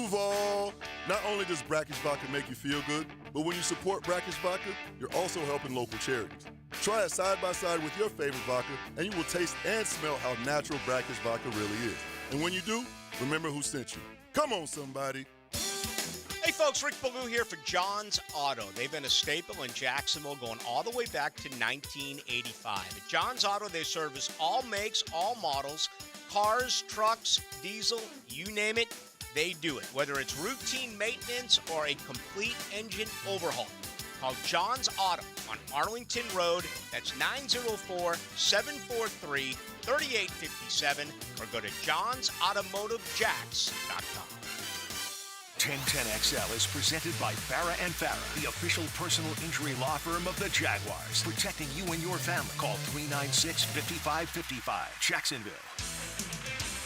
Duval! Not only does Brackish Vodka make you feel good, but when you support Brackish Vodka, you're also helping local charities. Try it side by side with your favorite vodka, and you will taste and smell how natural Brackish Vodka really is. And when you do, remember who sent you. Come on, somebody. Hey folks, Rick Ballou here for John's Auto. They've been a staple in Jacksonville going all the way back to 1985. At John's Auto, they service all makes, all models, cars, trucks, diesel, you name it, they do it. Whether it's routine maintenance or a complete engine overhaul. Call John's Auto on Arlington Road. That's 904-743-3857 or go to johnsautomotivejacks.com. 1010XL is presented by Farah and Farah, the official personal injury law firm of the Jaguars. Protecting you and your family. Call 396-5555. Jacksonville.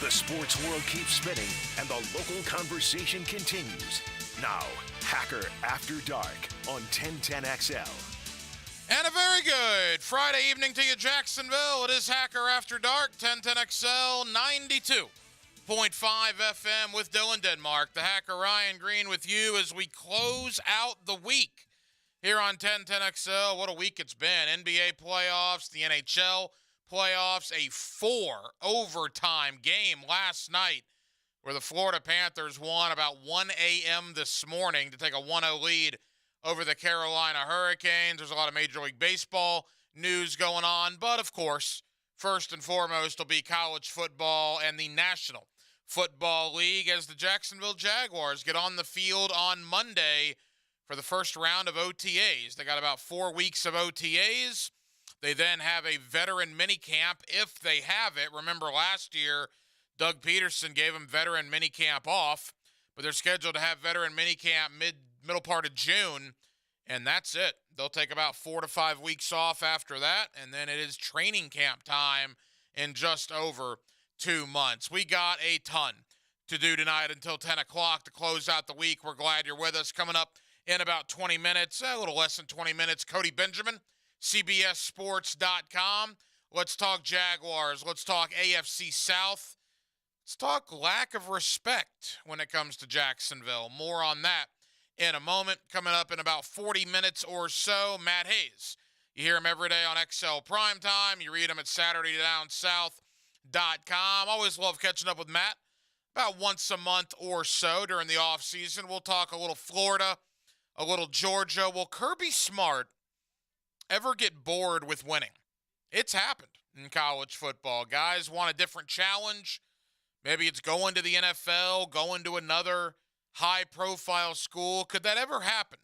The sports world keeps spinning, and the local conversation continues. Now, Hacker After Dark on 1010XL. And a very good Friday evening to you, Jacksonville. It is Hacker After Dark, 1010XL 92.5 FM with Dylan Denmark. The Hacker Ryan Green with you as we close out the week here on 1010XL. What a week it's been. NBA playoffs, the NHL playoffs, a 4-overtime game last night where the Florida Panthers won about 1 a.m. this morning to take a 1-0 lead over the Carolina Hurricanes. There's a lot of Major League Baseball news going on, but of course, first and foremost will be college football and the National Football League as the Jacksonville Jaguars get on the field on Monday for the first round of OTAs. They got about 4 weeks of OTAs. They then have a veteran minicamp if they have it. Remember last year, Doug Peterson gave them veteran minicamp off, but they're scheduled to have veteran minicamp middle part of June, and that's it. They'll take about 4 to 5 weeks off after that, and then it is training camp time in just over 2 months. We got a ton to do tonight until 10 o'clock to close out the week. We're glad you're with us. Coming up in about 20 minutes, a little less than 20 minutes, Cody Benjamin, CBSSports.com. Let's talk Jaguars. Let's talk AFC South. Let's talk lack of respect when it comes to Jacksonville. More on that in a moment. Coming up in about 40 minutes or so, Matt Hayes. You hear him every day on XL Primetime. You read him at SaturdayDownSouth.com. Always love catching up with Matt about once a month or so during the offseason. We'll talk a little Florida, a little Georgia. Will Kirby Smart ever get bored with winning? It's happened in college football. Guys want a different challenge. Maybe it's going to the NFL, going to another high-profile school. Could that ever happen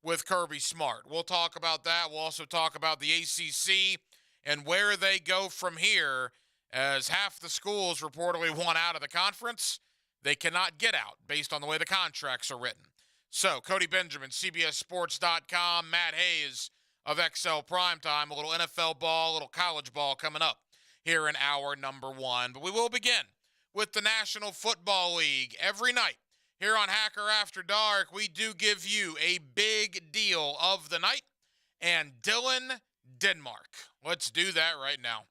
with Kirby Smart? We'll talk about that. We'll also talk about the ACC and where they go from here, as half the schools reportedly want out of the conference. They cannot get out based on the way the contracts are written. So, Cody Benjamin, CBSSports.com, Matt Hayes of XL Primetime, a little NFL ball, a little college ball coming up here in hour number 1. But we will begin with the National Football League. Every night here on Hacker After Dark, we do give you a big deal of the night and Dylan Denmark. Let's do that right now.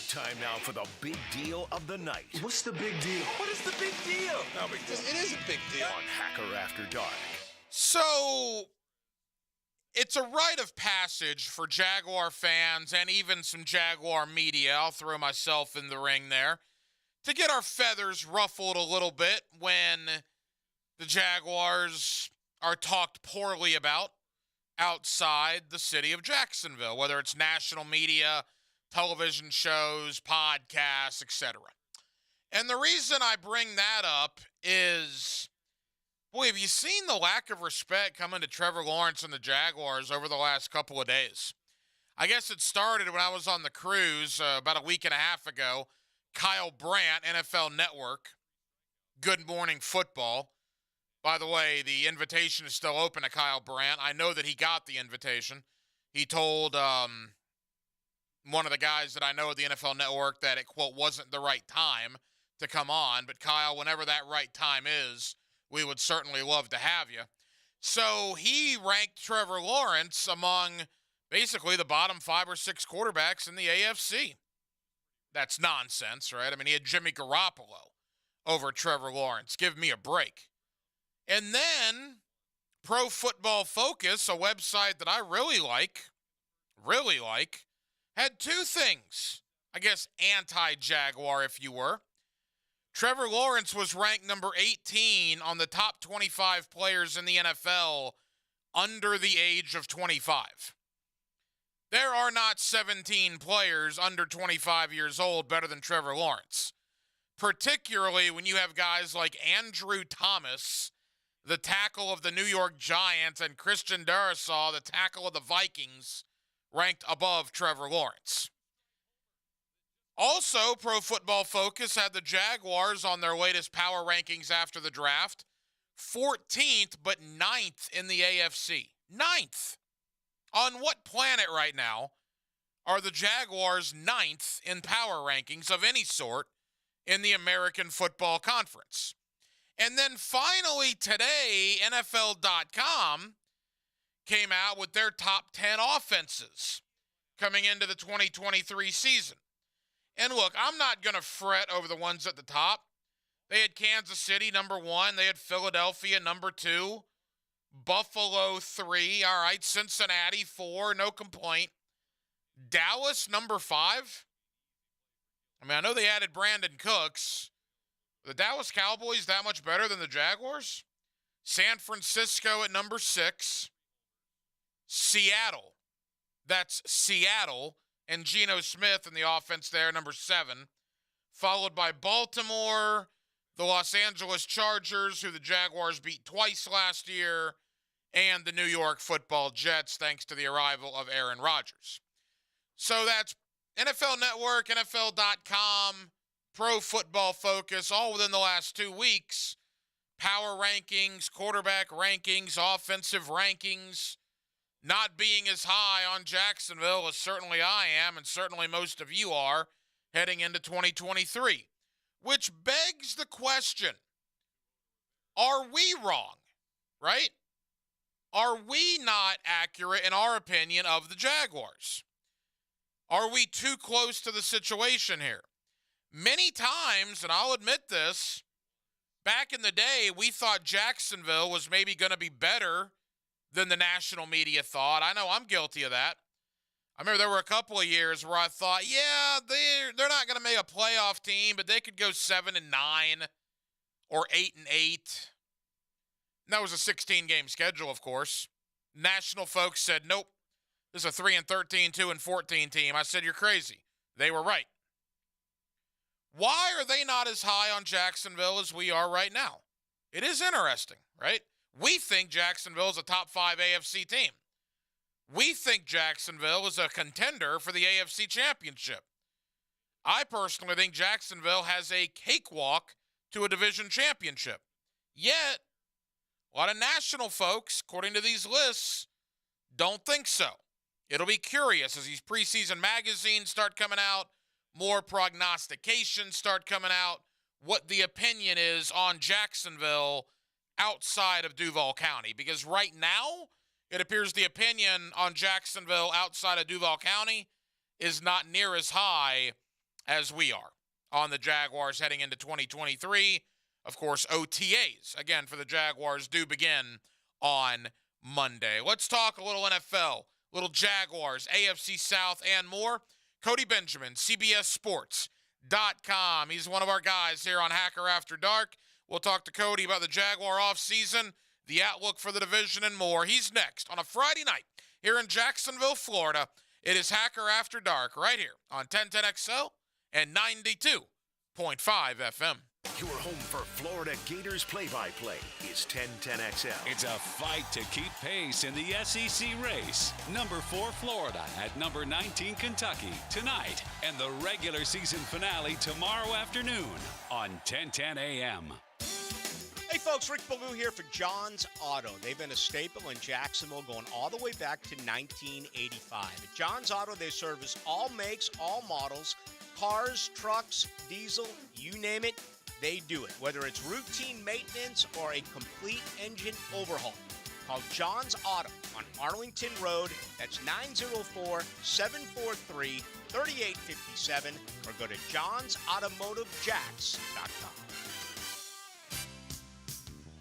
Time now for the big deal of the night. What's the big deal? What is the big deal? No big deal. It is a big deal. On Hacker After Dark. So, it's a rite of passage for Jaguar fans and even some Jaguar media. I'll throw myself in the ring there to get our feathers ruffled a little bit when the Jaguars are talked poorly about outside the city of Jacksonville, whether it's national media, television shows, podcasts, etc. And the reason I bring that up is, boy, have you seen the lack of respect coming to Trevor Lawrence and the Jaguars over the last couple of days? I guess it started when I was on the cruise about a week and a half ago. Kyle Brandt, NFL Network, Good Morning Football. By the way, the invitation is still open to Kyle Brandt. I know that he got the invitation. He told one of the guys that I know at the NFL Network that it, quote, wasn't the right time to come on. But Kyle, whenever that right time is, we would certainly love to have you. So he ranked Trevor Lawrence among basically the bottom 5 or 6 quarterbacks in the AFC. That's nonsense, right? I mean, he had Jimmy Garoppolo over Trevor Lawrence. Give me a break. And then Pro Football Focus, a website that I really like, had two things, I guess anti-Jaguar if you were. Trevor Lawrence was ranked number 18 on the top 25 players in the NFL under the age of 25. There are not 17 players under 25 years old better than Trevor Lawrence, particularly when you have guys like Andrew Thomas, the tackle of the New York Giants, and Christian Darrisaw, the tackle of the Vikings, ranked above Trevor Lawrence. Also, Pro Football Focus had the Jaguars on their latest power rankings after the draft, 14th but 9th in the AFC. 9th. On what planet right now are the Jaguars 9th in power rankings of any sort in the American Football Conference? And then finally today, NFL.com came out with their top 10 offenses coming into the 2023 season. And look, I'm not going to fret over the ones at the top. They had Kansas City, number 1. They had Philadelphia, number 2. Buffalo, 3. All right, Cincinnati, 4. No complaint. Dallas, number 5. I mean, I know they added Brandon Cooks. The Dallas Cowboys that much better than the Jaguars? San Francisco at number 6. Seattle. That's Seattle. And Geno Smith in the offense there, number 7. Followed by Baltimore, the Los Angeles Chargers, who the Jaguars beat twice last year, and the New York Football Jets, thanks to the arrival of Aaron Rodgers. So that's NFL Network, NFL.com, Pro Football Focus, all within the last 2 weeks. Power rankings, quarterback rankings, offensive rankings, not being as high on Jacksonville as certainly I am and certainly most of you are heading into 2023. Which begs the question, are we wrong, right? Are we not accurate in our opinion of the Jaguars? Are we too close to the situation here? Many times, and I'll admit this, back in the day, we thought Jacksonville was maybe going to be better than the national media thought. I know I'm guilty of that. I remember there were a couple of years where I thought, yeah, they're not going to make a playoff team, but they could go 7-9 or 8-8. And that was a 16-game schedule, of course. National folks said, nope, this is a 3-13, 2-14 team. I said, you're crazy. They were right. Why are they not as high on Jacksonville as we are right now? It is interesting, right? We think Jacksonville is a top 5 AFC team. We think Jacksonville is a contender for the AFC Championship. I personally think Jacksonville has a cakewalk to a division championship. Yet, a lot of national folks, according to these lists, don't think so. It'll be curious as these preseason magazines start coming out, more prognostications start coming out, what the opinion is on Jacksonville outside of Duval County. Because right now, it appears the opinion on Jacksonville outside of Duval County is not near as high as we are on the Jaguars heading into 2023. Of course, OTAs, again, for the Jaguars do begin on Monday. Let's talk a little NFL, little Jaguars, AFC South, and more. Cody Benjamin, CBSSports.com. He's one of our guys here on Hacker After Dark. We'll talk to Cody about the Jaguar offseason, the outlook for the division, and more. He's next on a Friday night here in Jacksonville, Florida. It is Hacker After Dark right here on 1010XL and 92.5 FM. Your home for Florida Gators play-by-play is 1010XL. It's a fight to keep pace in the SEC race. Number 4 Florida at number 19 Kentucky tonight, and the regular season finale tomorrow afternoon on 1010 AM. Hey folks, Rick Ballou here for John's Auto. They've been a staple in Jacksonville going all the way back to 1985. At John's Auto, they service all makes, all models, cars, trucks, diesel, you name it, they do it. Whether it's routine maintenance or a complete engine overhaul. Call John's Auto on Arlington Road. That's 904-743-3857 or go to johnsautomotivejacks.com.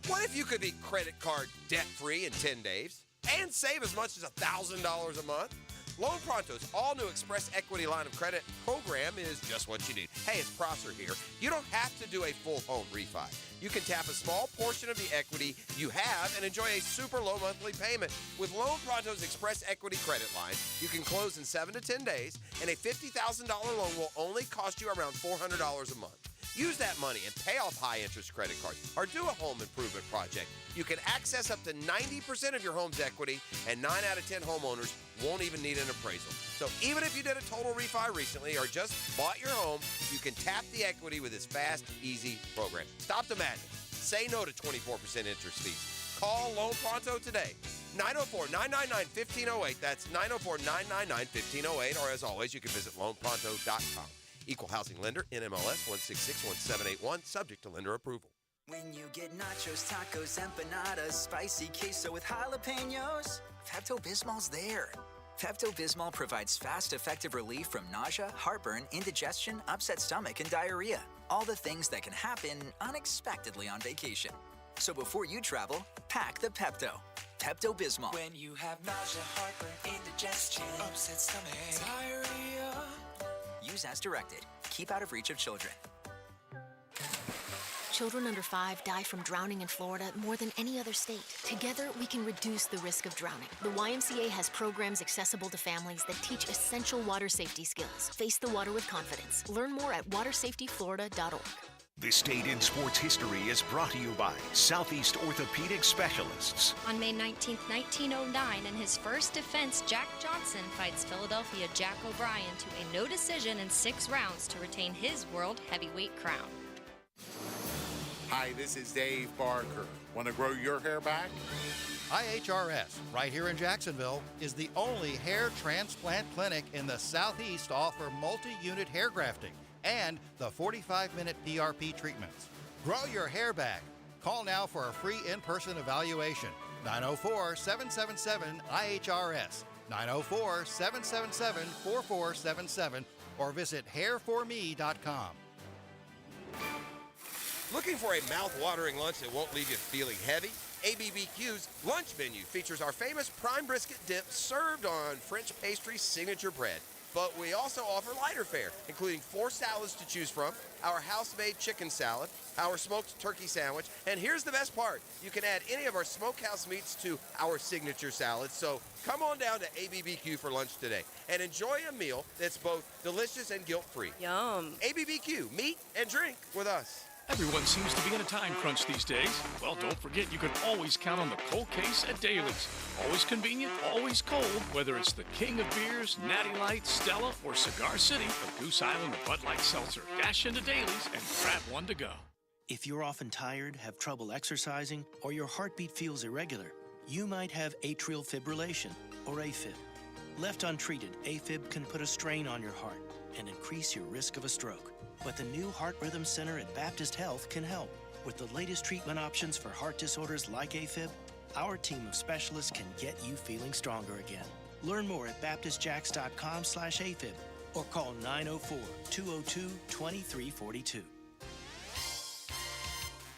What if you could be credit card debt-free in 10 days and save as much as $1,000 a month? Loan Pronto's all-new Express Equity Line of Credit program is just what you need. Hey, it's Prosser here. You don't have to do a full home refi. You can tap a small portion of the equity you have and enjoy a super low monthly payment. With Loan Pronto's Express Equity Credit Line, you can close in 7 to 10 days, and a $50,000 loan will only cost you around $400 a month. Use that money and pay off high-interest credit cards or do a home improvement project. You can access up to 90% of your home's equity, and 9 out of 10 homeowners won't even need an appraisal. So even if you did a total refi recently or just bought your home, you can tap the equity with this fast, easy program. Stop the madness. Say no to 24% interest fees. Call Loan Pronto today. 904-999-1508. That's 904-999-1508. Or as always, you can visit loanpronto.com. Equal housing lender, NMLS 1661781, subject to lender approval. When you get nachos, tacos, empanadas, spicy queso with jalapenos, Pepto-Bismol's there. Pepto-Bismol provides fast, effective relief from nausea, heartburn, indigestion, upset stomach, and diarrhea. All the things that can happen unexpectedly on vacation. So before you travel, pack the Pepto. Pepto-Bismol. When you have nausea, heartburn, indigestion, upset stomach, diarrhea. Use as directed. Keep out of reach of children. Children under 5 die from drowning in Florida more than any other state. Together, we can reduce the risk of drowning. The YMCA has programs accessible to families that teach essential water safety skills. Face the water with confidence. Learn more at watersafetyflorida.org. This date in sports history is brought to you by Southeast Orthopedic Specialists. On May 19, 1909, in his first defense, Jack Johnson fights Philadelphia Jack O'Brien to a no decision in 6 rounds to retain his world heavyweight crown. Hi, this is Dave Barker. Want to grow your hair back? IHRS, right here in Jacksonville, is the only hair transplant clinic in the Southeast to offer multi-unit hair grafting and the 45-minute PRP treatments. Grow your hair back. Call now for a free in-person evaluation. 904-777-IHRS, 904-777-4477, or visit hairforme.com. Looking for a mouth-watering lunch that won't leave you feeling heavy? ABBQ's lunch menu features our famous prime brisket dip served on French pastry signature bread. But we also offer lighter fare, including 4 salads to choose from, our house-made chicken salad, our smoked turkey sandwich, and here's the best part. You can add any of our smokehouse meats to our signature salad, so come on down to ABBQ for lunch today and enjoy a meal that's both delicious and guilt-free. Yum. ABBQ, meet and drink with us. Everyone seems to be in a time crunch these days. Well, don't forget you can always count on the cold case at Daly's. Always convenient, always cold, whether it's the king of beers, Natty Light, Stella, or Cigar City, or Goose Island, or Bud Light Seltzer. Dash into Daly's and grab one to go. If you're often tired, have trouble exercising, or your heartbeat feels irregular, you might have atrial fibrillation, or AFib. Left untreated, AFib can put a strain on your heart and increase your risk of a stroke. But the new Heart Rhythm Center at Baptist Health can help. With the latest treatment options for heart disorders like AFib, our team of specialists can get you feeling stronger again. Learn more at baptistjacks.com/AFib or call 904-202-2342.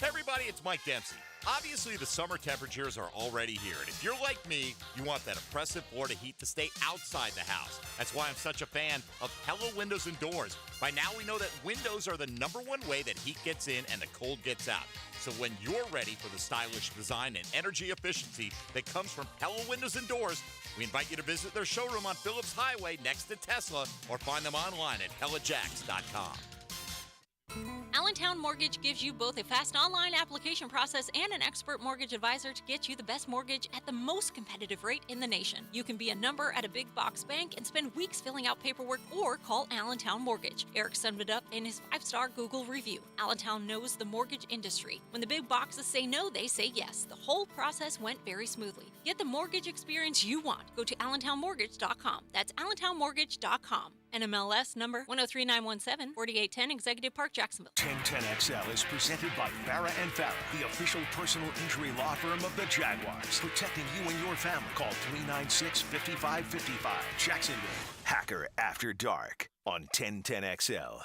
Hey everybody, it's Mike Dempsey. Obviously, the summer temperatures are already here, and if you're like me, you want that oppressive Florida heat to stay outside the house. That's why I'm such a fan of Pella Windows and Doors. By now, we know that windows are the #1 way that heat gets in and the cold gets out. So when you're ready for the stylish design and energy efficiency that comes from Pella Windows and Doors, we invite you to visit their showroom on Phillips Highway next to Tesla or find them online at PellaJacks.com. Allentown Mortgage gives you both a fast online application process and an expert mortgage advisor to get you the best mortgage at the most competitive rate in the nation. You can be a number at a big box bank and spend weeks filling out paperwork or call Allentown Mortgage. Eric summed it up in his 5-star Google review. Allentown knows the mortgage industry. When the big boxes say no, they say yes. The whole process went very smoothly. Get the mortgage experience you want. Go to AllentownMortgage.com. That's AllentownMortgage.com. NMLS number 103917, 4810 Executive Park, Jacksonville. 1010XL is presented by Farah & Farah, the official personal injury law firm of the Jaguars. Protecting you and your family. Call 396-5555. Jacksonville. Hacker After Dark on 1010XL.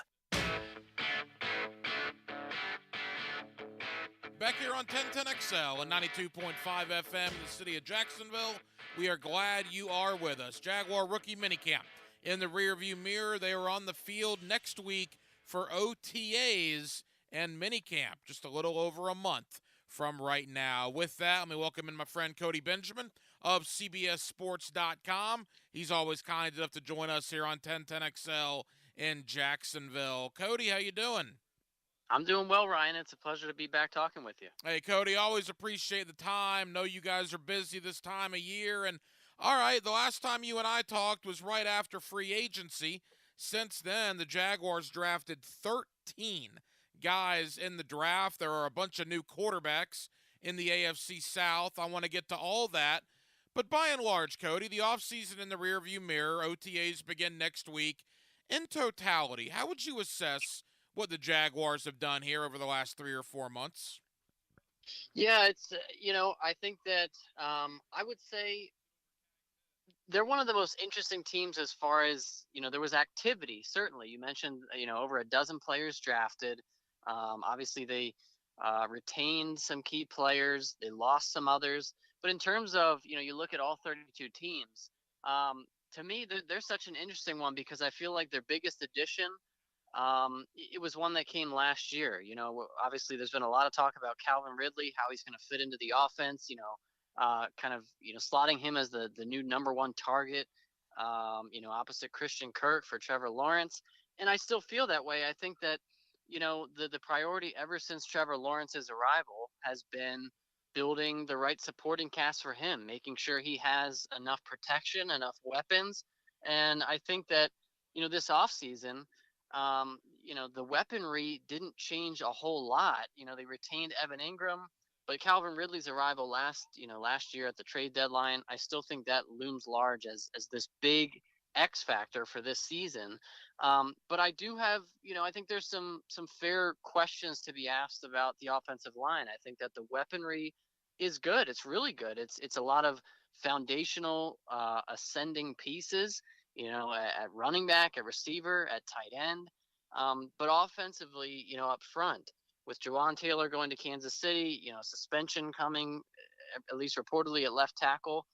back here on 1010XL and 92.5 FM in the city of Jacksonville. We are glad you are with us. Jaguar rookie minicamp in the rearview mirror. They are on the field next week for OTAs and minicamp, just a little over a month from right now. With that, let me welcome in my friend Cody Benjamin of CBSSports.com. He's always kind enough to join us here on 1010XL in Jacksonville. Cody, how you doing? I'm doing well, Ryan. It's a pleasure to be back talking with you. Hey, Cody, always appreciate the time. Know you guys are busy this time of year. And, all right, the last time you and I talked was right after free agency. Since then, the Jaguars drafted 13 guys in the draft. There are a bunch of new quarterbacks in the AFC South. I want to get to all that. But by and large, Cody, the offseason in the rearview mirror, OTAs begin next week. In totality, how would you assess what the Jaguars have done here over the last 3 or 4 months? Yeah, it's, I think that I would say they're one of the most interesting teams as far as, there was activity, certainly. You mentioned, over a dozen players drafted. Obviously, they retained some key players. They lost some others. But in terms of, you look at all 32 teams, to me, they're such an interesting one because I feel like their biggest addition, it was one that came last year. Obviously there's been a lot of talk about Calvin Ridley, how he's going to fit into the offense, slotting him as the new number one target, opposite Christian Kirk for Trevor Lawrence. And I still feel that way. I think that, the priority ever since Trevor Lawrence's arrival has been building the right supporting cast for him, making sure he has enough protection, enough weapons. And I think that, this offseason, the weaponry didn't change a whole lot. They retained Evan Ingram, but Calvin Ridley's arrival last year at the trade deadline, I still think that looms large as this big X factor for this season. But I do have, I think there's some fair questions to be asked about the offensive line. I think that the weaponry is good. It's really good. It's a lot of foundational ascending pieces, at running back, at receiver, at tight end. But offensively, up front, with Jawan Taylor going to Kansas City, suspension coming, at least reportedly at left tackle,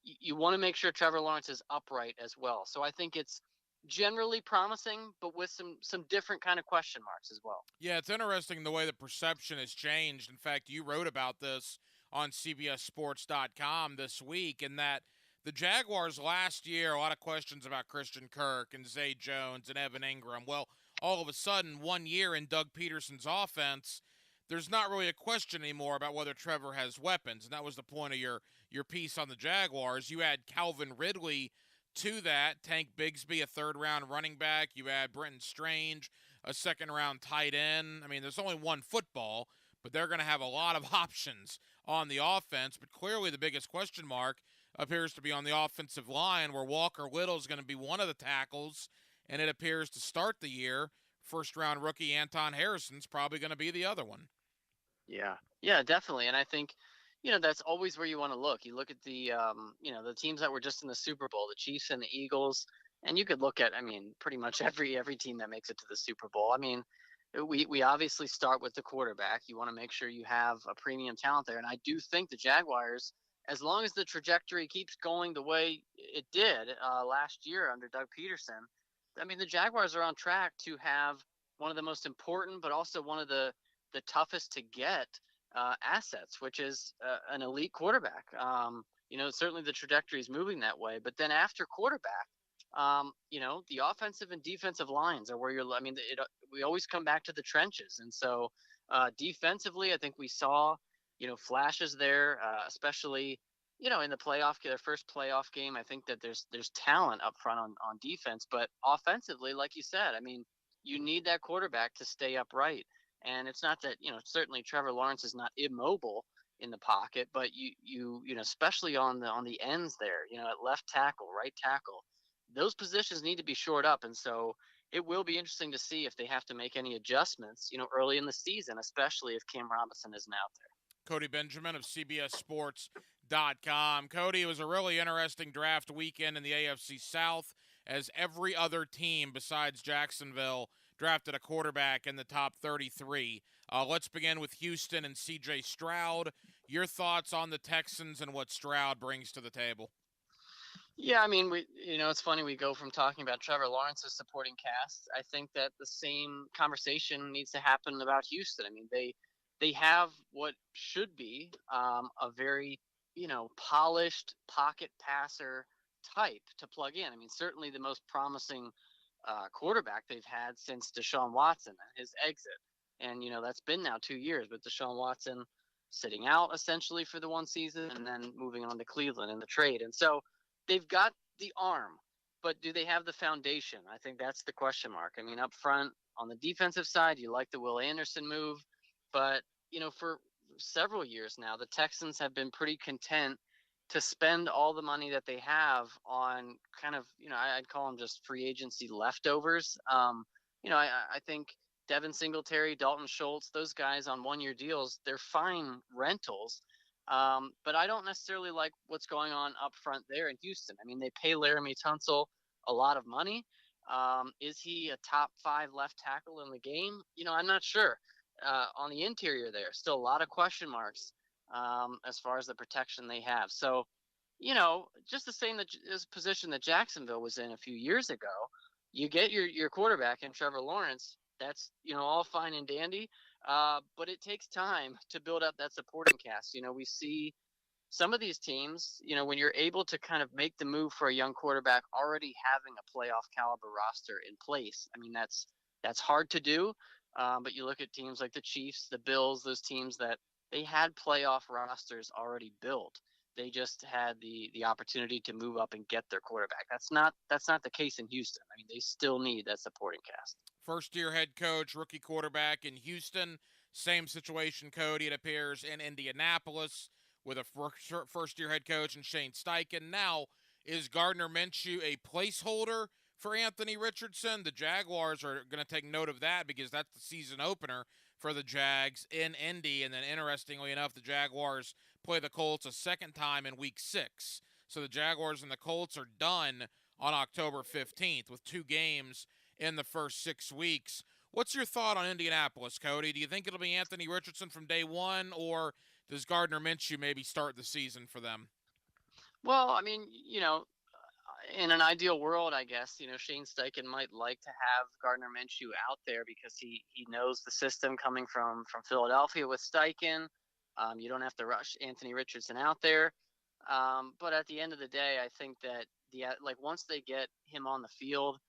you want to make sure Trevor Lawrence is upright as well. So I think it's generally promising, but with some different kind of question marks as well. Yeah, it's interesting the way the perception has changed. In fact, you wrote about this on CBSSports.com this week, in that the Jaguars last year, a lot of questions about Christian Kirk and Zay Jones and Evan Ingram. Well, all of a sudden, 1 year in Doug Peterson's offense, there's not really a question anymore about whether Trevor has weapons, and that was the point of your piece on the Jaguars. You add Calvin Ridley to that, Tank Bigsby, a third-round running back. You add Brenton Strange, a second-round tight end. I mean, there's only one football, but they're going to have a lot of options on the offense. But clearly the biggest question mark appears to be on the offensive line, where Walker Little is going to be one of the tackles, and it appears to start the year, first-round rookie Anton Harrison's probably going to be the other one. Yeah, definitely. And I think, that's always where you want to look. You look at the, the teams that were just in the Super Bowl, the Chiefs and the Eagles, and you could look at, pretty much every team that makes it to the Super Bowl. We obviously start with the quarterback. You want to make sure you have a premium talent there. And I do think the Jaguars, as long as the trajectory keeps going the way it did last year under Doug Peterson, the Jaguars are on track to have one of the most important, but also one of the toughest to get assets, which is an elite quarterback. Certainly the trajectory is moving that way. But then after quarterback, the offensive and defensive lines are where we always come back to the trenches. And so defensively, I think we saw, flashes there, especially, in the their first playoff game. I think that there's talent up front on defense, but offensively, like you said, you need that quarterback to stay upright. And it's not that, certainly Trevor Lawrence is not immobile in the pocket, but you especially on the ends there, at left tackle, right tackle, those positions need to be shored up. And so it will be interesting to see if they have to make any adjustments, early in the season, especially if Cam Robinson isn't out there. Cody Benjamin of CBSSports.com. Cody, it was a really interesting draft weekend in the AFC South, as every other team besides Jacksonville drafted a quarterback in the top 33. Let's begin with Houston and C.J. Stroud. Your thoughts on the Texans and what Stroud brings to the table? Yeah, I mean, it's funny we go from talking about Trevor Lawrence's supporting cast. I think that the same conversation needs to happen about Houston. I mean, they have what should be a very, polished pocket passer type to plug in. I mean, certainly the most promising quarterback they've had since Deshaun Watson and his exit. And, that's been now 2 years with Deshaun Watson sitting out essentially for the one season and then moving on to Cleveland in the trade. And so they've got the arm, but do they have the foundation? I think that's the question mark. I mean, up front on the defensive side, you like the Will Anderson move, but, for several years now, the Texans have been pretty content to spend all the money that they have on kind of, I'd call them just free agency leftovers. I think Devin Singletary, Dalton Schultz, those guys on one-year deals, they're fine rentals. But I don't necessarily like what's going on up front there in Houston. I mean, they pay Laramie Tunsil a lot of money. Is he a top 5 left tackle in the game? I'm not sure. On the interior there, still a lot of question marks as far as the protection they have. So, just the same position that Jacksonville was in a few years ago, you get your quarterback in Trevor Lawrence. That's, all fine and dandy. But it takes time to build up that supporting cast. We see some of these teams, when you're able to kind of make the move for a young quarterback already having a playoff caliber roster in place. I mean, that's hard to do. But you look at teams like the Chiefs, the Bills, those teams that they had playoff rosters already built. They just had the opportunity to move up and get their quarterback. That's not the case in Houston. I mean, they still need that supporting cast. First-year head coach, rookie quarterback in Houston. Same situation, Cody, it appears, in Indianapolis with a first-year head coach in Shane Steichen. Now, is Gardner Minshew a placeholder for Anthony Richardson? The Jaguars are going to take note of that because that's the season opener for the Jags in Indy. And then, interestingly enough, the Jaguars play the Colts a second time in Week 6. So the Jaguars and the Colts are done on October 15th with 2 games in the first 6 weeks. What's your thought on Indianapolis, Cody? Do you think it'll be Anthony Richardson from day one, or does Gardner Minshew maybe start the season for them? Well, I mean, in an ideal world, I guess, Shane Steichen might like to have Gardner Minshew out there because he knows the system coming from Philadelphia with Steichen. You don't have to rush Anthony Richardson out there. But at the end of the day, I think that once they get him on the field,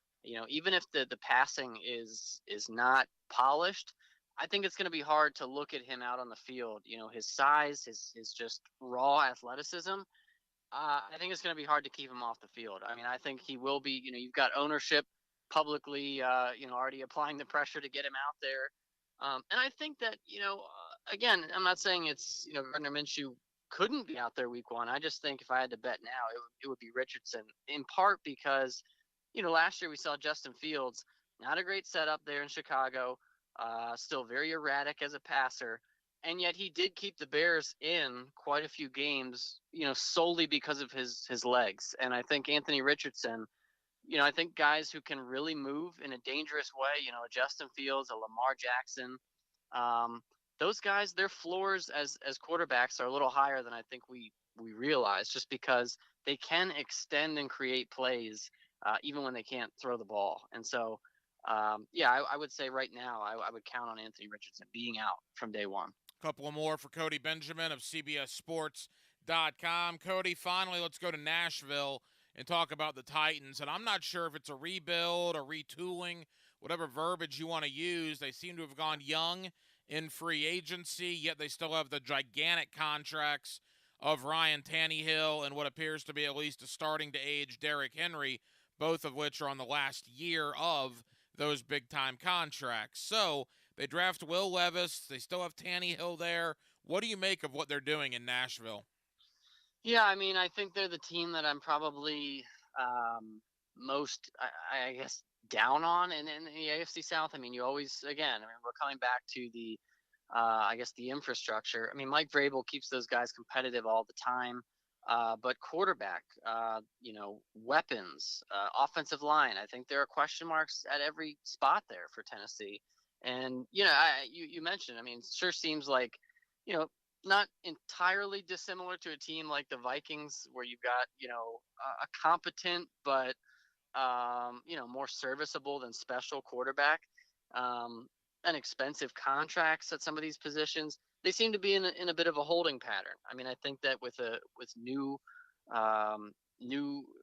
even if the passing is not polished, I think it's going to be hard to look at him out on the field. His size, his just raw athleticism. I think it's going to be hard to keep him off the field. I mean, I think he will be. You've got ownership publicly, already applying the pressure to get him out there. And I think that, again, I'm not saying it's, Gardner Minshew couldn't be out there week 1. I just think if I had to bet now, it would be Richardson, in part because, last year we saw Justin Fields, not a great setup there in Chicago, still very erratic as a passer. And yet he did keep the Bears in quite a few games, solely because of his legs. And I think Anthony Richardson, I think guys who can really move in a dangerous way, a Justin Fields, a Lamar Jackson, those guys, their floors as quarterbacks are a little higher than I think we realize, just because they can extend and create plays even when they can't throw the ball. And so, I would say right now I would count on Anthony Richardson being out from day one. Couple of more for Cody Benjamin of CBSSports.com. Cody, finally, let's go to Nashville and talk about the Titans. And I'm not sure if it's a rebuild, a retooling, whatever verbiage you want to use. They seem to have gone young in free agency, yet they still have the gigantic contracts of Ryan Tannehill and what appears to be at least a starting-to-age Derrick Henry, both of which are on the last year of those big-time contracts. So they draft Will Levis. They still have Tannehill there. What do you make of what they're doing in Nashville? Yeah, I mean, I think they're the team that I'm probably most, I guess, down on in the AFC South. I mean, you always, again, we're coming back to the, I guess, the infrastructure. I mean, Mike Vrabel keeps those guys competitive all the time. But quarterback, weapons, offensive line, I think there are question marks at every spot there for Tennessee. And, you mentioned, I mean, it sure seems like, not entirely dissimilar to a team like the Vikings where you've got, a competent but, more serviceable than special quarterback, and expensive contracts at some of these positions. They seem to be in a bit of a holding pattern. I mean, I think that with new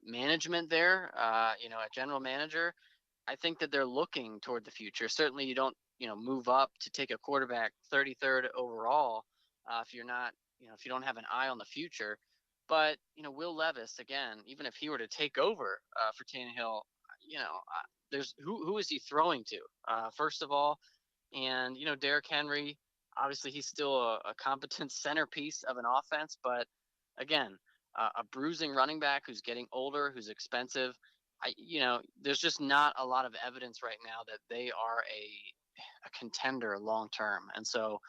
management there, a general manager, I think that they're looking toward the future. Certainly, you don't move up to take a quarterback 33rd overall if you're not if you don't have an eye on the future. But Will Levis, again, even if he were to take over for Tannehill, there's who is he throwing to? First of all, and Derrick Henry, obviously he's still a competent centerpiece of an offense, but again, a bruising running back who's getting older, who's expensive. There's just not a lot of evidence right now that they are a contender long term. And so,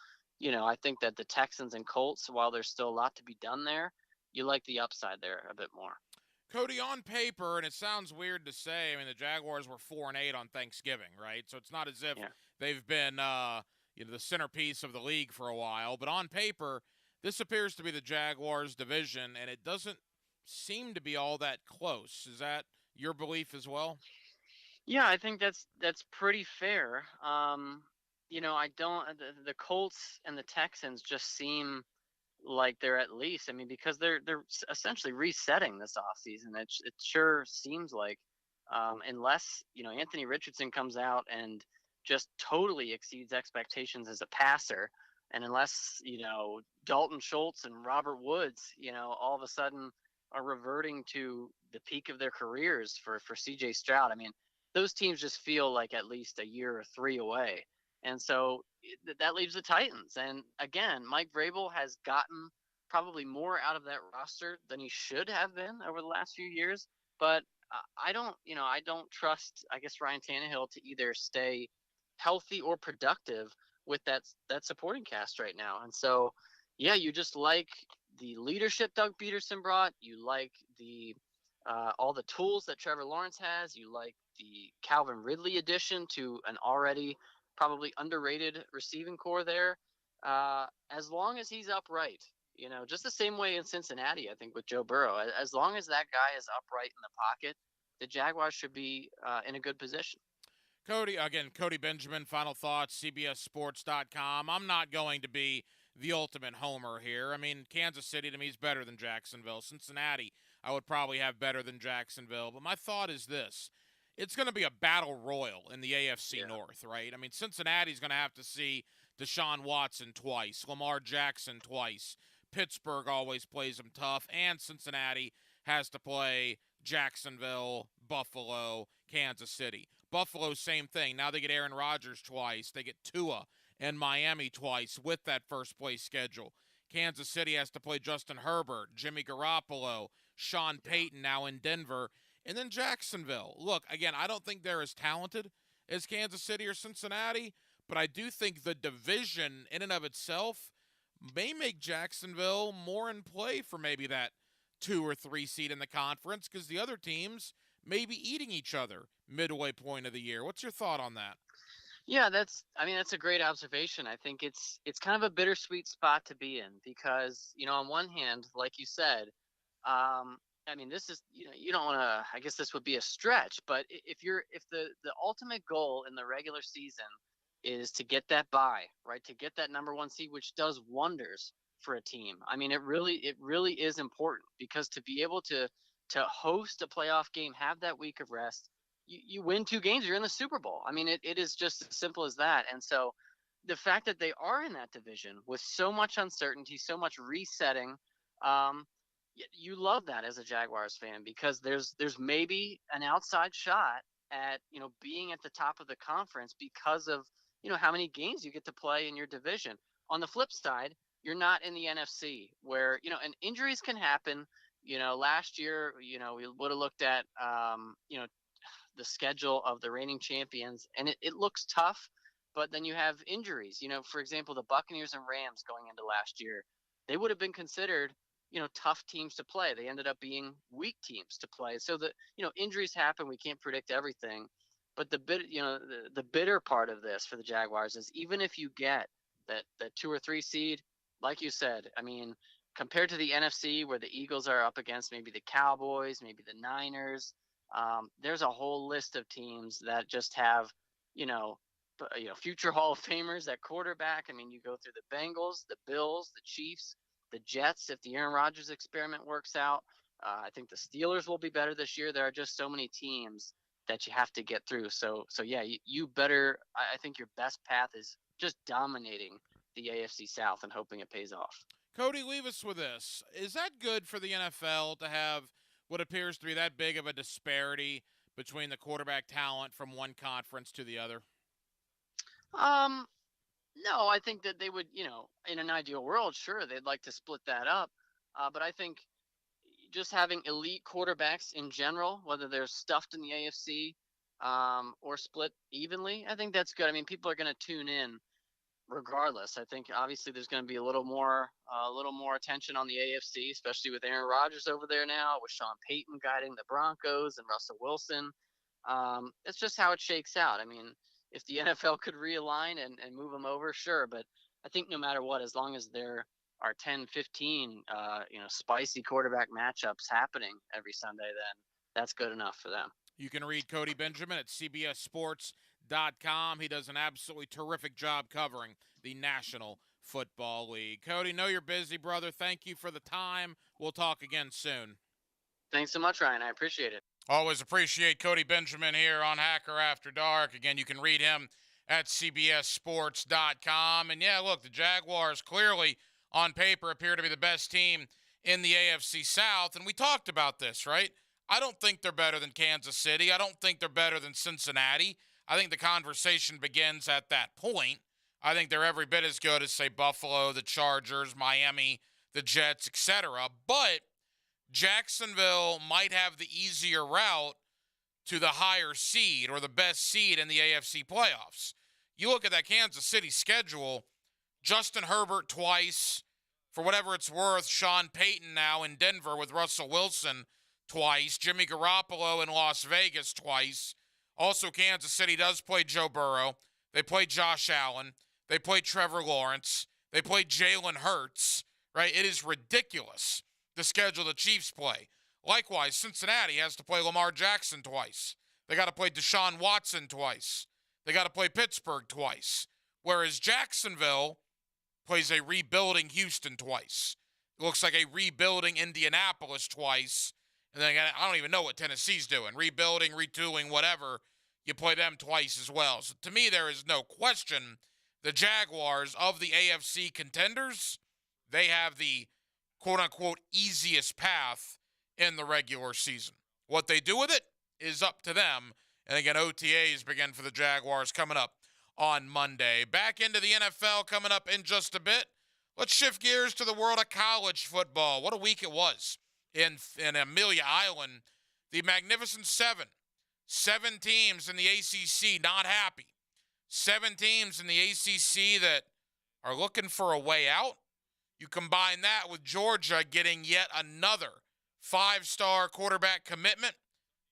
I think that the Texans and Colts, while there's still a lot to be done there, you like the upside there a bit more. Cody, on paper, and it sounds weird to say, I mean, the Jaguars were 4-8 on Thanksgiving, right? So it's not as if they've been, the centerpiece of the league for a while. But on paper, this appears to be the Jaguars' division, and it doesn't seem to be all that close. Is that your belief as well? Yeah, I think that's pretty fair. I don't. The Colts and the Texans just seem like they're at least. I mean, because they're essentially resetting this offseason. It sure seems like, unless Anthony Richardson comes out and just totally exceeds expectations as a passer, and unless Dalton Schultz and Robert Woods, all of a sudden are reverting to the peak of their careers for C.J. Stroud. I mean, those teams just feel like at least a year or three away. And so that leaves the Titans. And again, Mike Vrabel has gotten probably more out of that roster than he should have been over the last few years. But I don't trust, I guess, Ryan Tannehill to either stay healthy or productive with that supporting cast right now. And so, yeah, you just like the leadership Doug Peterson brought. You like the all the tools that Trevor Lawrence has. You like the Calvin Ridley addition to an already probably underrated receiving core there. As long as he's upright, just the same way in Cincinnati, I think, with Joe Burrow, as long as that guy is upright in the pocket, the Jaguars should be in a good position. Cody Benjamin, final thoughts, CBSSports.com. I'm not going to be the ultimate homer here. I mean, Kansas City to me is better than Jacksonville. Cincinnati, I would probably have better than Jacksonville. But my thought is this. It's going to be a battle royal in the AFC North, right? I mean, Cincinnati's going to have to see Deshaun Watson twice, Lamar Jackson twice. Pittsburgh always plays them tough, and Cincinnati has to play Jacksonville, Buffalo, Kansas City. Buffalo, same thing. Now they get Aaron Rodgers twice. They get Tua and Miami twice with that first-place schedule. Kansas City has to play Justin Herbert, Jimmy Garoppolo, Sean Payton now in Denver. And then Jacksonville. Look, again, I don't think they're as talented as Kansas City or Cincinnati, but I do think the division in and of itself may make Jacksonville more in play for maybe that 2 or 3 seed in the conference because the other teams may be eating each other midway point of the year. What's your thought on that? Yeah, that's a great observation. I think it's kind of a bittersweet spot to be in because, on one hand, like you said, this is, you don't want to, I guess this would be a stretch, but if the ultimate goal in the regular season is to get that bye, right, to get that number 1 seed, which does wonders for a team. I mean, it really is important because to be able to host a playoff game, have that week of rest, you win 2 games, you're in the Super Bowl. I mean, it is just as simple as that. And so the fact that they are in that division with so much uncertainty, so much resetting, you love that as a Jaguars fan because there's maybe an outside shot at being at the top of the conference because of how many games you get to play in your division. On the flip side, you're not in the NFC where and injuries can happen. Last year we would have looked at the schedule of the reigning champions and it looks tough, but then you have injuries. For example, the Buccaneers and Rams going into last year, they would have been considered tough teams to play. They ended up being weak teams to play. So injuries happen. We can't predict everything. But the bitter part of this for the Jaguars is even if you get that 2 or 3 seed, like you said, I mean, compared to the NFC where the Eagles are up against maybe the Cowboys, maybe the Niners, there's a whole list of teams that just have, future Hall of Famers at quarterback. I mean, you go through the Bengals, the Bills, the Chiefs, the Jets. If the Aaron Rodgers experiment works out, I think the Steelers will be better this year. There are just so many teams that you have to get through. So yeah, you better. I think your best path is just dominating the AFC South and hoping it pays off. Cody, leave us with this. Is that good for the NFL to have what appears to be that big of a disparity between the quarterback talent from one conference to the other? No, I think that they would, in an ideal world, sure, they'd like to split that up. But I think just having elite quarterbacks in general, whether they're stuffed in the AFC or split evenly, I think that's good. I mean, people are going to tune in regardless. I think obviously there's going to be a little more attention on the AFC, especially with Aaron Rodgers over there now, with Sean Payton guiding the Broncos and Russell Wilson. It's just how it shakes out. I mean, if the NFL could realign and move them over, sure. But I think no matter what, as long as there are 10, 15, spicy quarterback matchups happening every Sunday, then that's good enough for them. You can read Cody Benjamin at CBSSports.com. He does an absolutely terrific job covering the National Football League. Cody, know you're busy, brother. Thank you for the time. We'll talk again soon. Thanks so much, Ryan. I appreciate it. Always appreciate Cody Benjamin here on Hacker After Dark. Again, you can read him at CBSSports.com. And, yeah, look, the Jaguars clearly on paper appear to be the best team in the AFC South. And we talked about this, right? I don't think they're better than Kansas City. I don't think they're better than Cincinnati. I think the conversation begins at that point. I think they're every bit as good as, say, Buffalo, the Chargers, Miami, the Jets, etc. But Jacksonville might have the easier route to the higher seed or the best seed in the AFC playoffs. You look at that Kansas City schedule, Justin Herbert twice, for whatever it's worth, Sean Payton now in Denver with Russell Wilson twice, Jimmy Garoppolo in Las Vegas twice. Also, Kansas City does play Joe Burrow. They play Josh Allen. They play Trevor Lawrence. They play Jalen Hurts, right? It is ridiculous the schedule the Chiefs play. Likewise, Cincinnati has to play Lamar Jackson twice. They got to play Deshaun Watson twice. They got to play Pittsburgh twice. Whereas Jacksonville plays a rebuilding Houston twice. It looks like a rebuilding Indianapolis twice. And then I don't even know what Tennessee's doing. Rebuilding, retooling, whatever. You play them twice as well. So to me, there is no question the Jaguars of the AFC contenders, they have the quote-unquote easiest path in the regular season. What they do with it is up to them. And again, OTAs begin for the Jaguars coming up on Monday. Back into the NFL coming up in just a bit. Let's shift gears to the world of college football. What a week it was in Amelia Island. The Magnificent Seven. 7 teams in the ACC not happy. 7 teams in the ACC that are looking for a way out. You combine that with Georgia getting yet another 5-star quarterback commitment.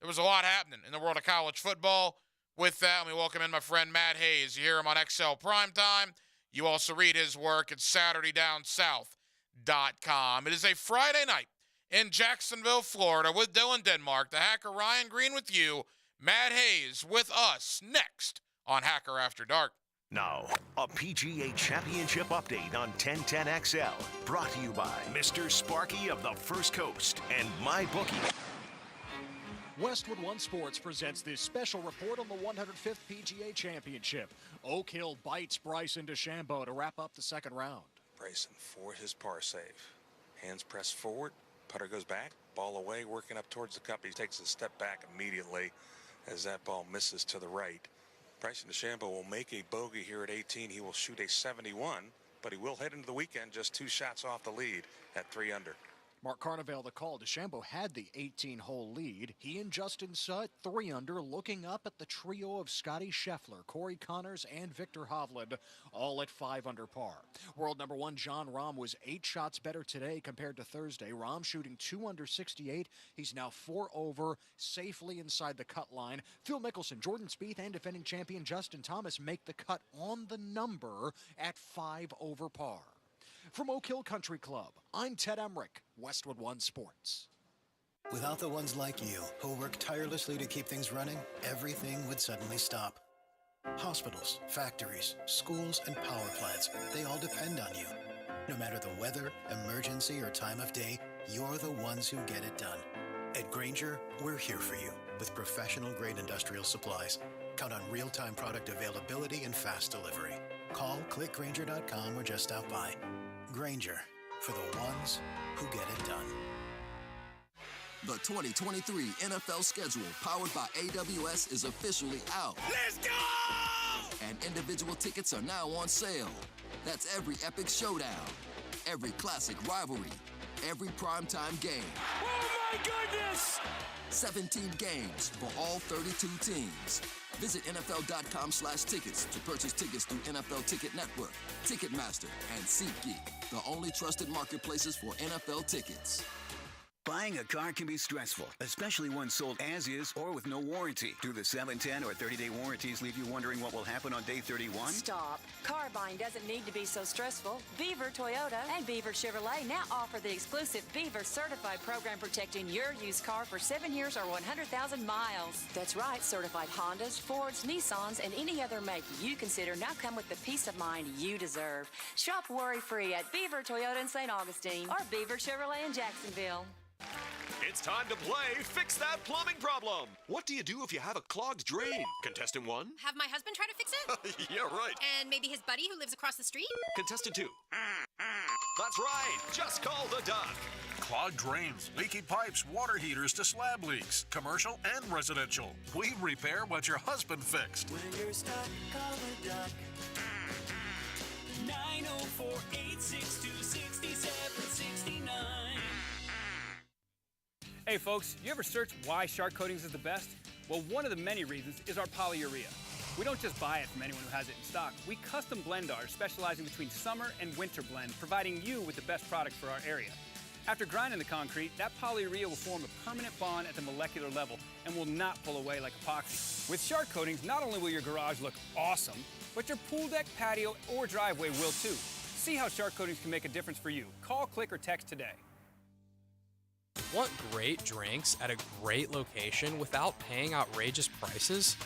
There was a lot happening in the world of college football. With that, let me welcome in my friend Matt Hayes. You hear him on XL Primetime. You also read his work at SaturdayDownSouth.com. It is a Friday night in Jacksonville, Florida with Dylan Denmark, the Hacker Ryan Green with you, Matt Hayes with us next on Hacker After Dark. Now, a PGA Championship update on 1010XL, brought to you by Mr. Sparky of the First Coast and MyBookie. Westwood One Sports presents this special report on the 105th PGA Championship. Oak Hill bites Bryson DeChambeau to wrap up the second round. Bryson for his par save. Hands pressed forward, putter goes back, ball away, working up towards the cup. He takes a step back immediately as that ball misses to the right. Bryson DeChambeau will make a bogey here at 18. He will shoot a 71, but he will head into the weekend just 2 shots off the lead at 3 under. Mark Carnevale the call. DeChambeau had the 18-hole lead. He and Justin Sutt 3 under, looking up at the trio of Scotty Scheffler, Corey Connors, and Victor Hovland, all at 5 under par. World number 1 Jon Rahm was 8 shots better today compared to Thursday. Rahm shooting 2 under 68. He's now 4 over, safely inside the cut line. Phil Mickelson, Jordan Spieth, and defending champion Justin Thomas make the cut on the number at 5 over par. From Oak Hill Country Club, I'm Ted Emmerich, Westwood One Sports. Without the ones like you, who work tirelessly to keep things running, everything would suddenly stop. Hospitals, factories, schools, and power plants, they all depend on you. No matter the weather, emergency, or time of day, you're the ones who get it done. At Grainger, we're here for you with professional-grade industrial supplies. Count on real-time product availability and fast delivery. Call, click Grainger.com, or just stop by. Grainger, for the ones who get it done. The 2023 NFL schedule, powered by AWS, is officially out. Let's go! And individual tickets are now on sale. That's every epic showdown, every classic rivalry, every primetime game. Oh my goodness! 17 games for all 32 teams. Visit NFL.com/tickets to purchase tickets through NFL Ticket Network, Ticketmaster, and SeatGeek, the only trusted marketplaces for NFL tickets. Buying a car can be stressful, especially one sold as is or with no warranty. Do the 7, 10, or 30-day warranties leave you wondering what will happen on day 31? Stop. Car buying doesn't need to be so stressful. Beaver Toyota and Beaver Chevrolet now offer the exclusive Beaver Certified program protecting your used car for 7 years or 100,000 miles. That's right, certified Hondas, Fords, Nissans, and any other make you consider now come with the peace of mind you deserve. Shop worry-free at Beaver Toyota in St. Augustine or Beaver Chevrolet in Jacksonville. It's time to play Fix That Plumbing Problem. What do you do if you have a clogged drain? Contestant 1? Have my husband try to fix it? Yeah, right. And maybe his buddy who lives across the street? Contestant 2? That's right. Just call the duck. Clogged drains, leaky pipes, water heaters to slab leaks, commercial and residential. We repair what your husband fixed. When you're stuck, call the duck. 904-862-6769. Hey folks, you ever search why Shark Coatings is the best? Well, one of the many reasons is our polyurea. We don't just buy it from anyone who has it in stock. We custom blend ours, specializing between summer and winter blend, providing you with the best product for our area. After grinding the concrete, that polyurea will form a permanent bond at the molecular level and will not pull away like epoxy. With Shark Coatings, not only will your garage look awesome, but your pool deck, patio, or driveway will too. See how Shark Coatings can make a difference for you. Call, click, or text today. Want great drinks at a great location without paying outrageous prices?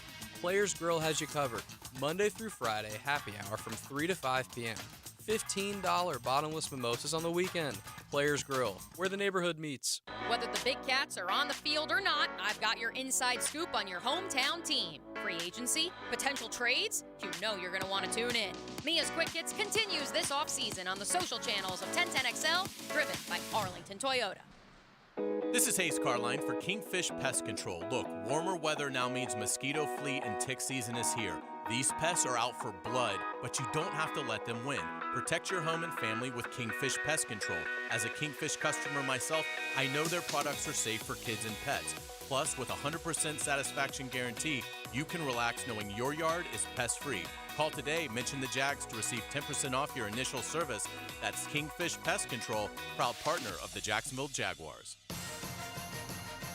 Players Grill has you covered. Monday through Friday, happy hour from 3 to 5 p.m. $15 bottomless mimosas on the weekend. Players Grill, where the neighborhood meets. Whether the Big Cats are on the field or not, I've got your inside scoop on your hometown team. Free agency, potential trades, you know you're going to want to tune in. Mia's Quick Hits continues this offseason on the social channels of 1010XL, driven by Arlington Toyota. This is Hayes Carline for Kingfish Pest Control. Look, warmer weather now means mosquito, flea, and tick season is here. These pests are out for blood, but you don't have to let them win. Protect your home and family with Kingfish Pest Control. As a Kingfish customer myself, I know their products are safe for kids and pets. Plus, with a 100% satisfaction guarantee, you can relax knowing your yard is pest-free. Call today, mention the Jags to receive 10% off your initial service. That's Kingfish Pest Control, proud partner of the Jacksonville Jaguars.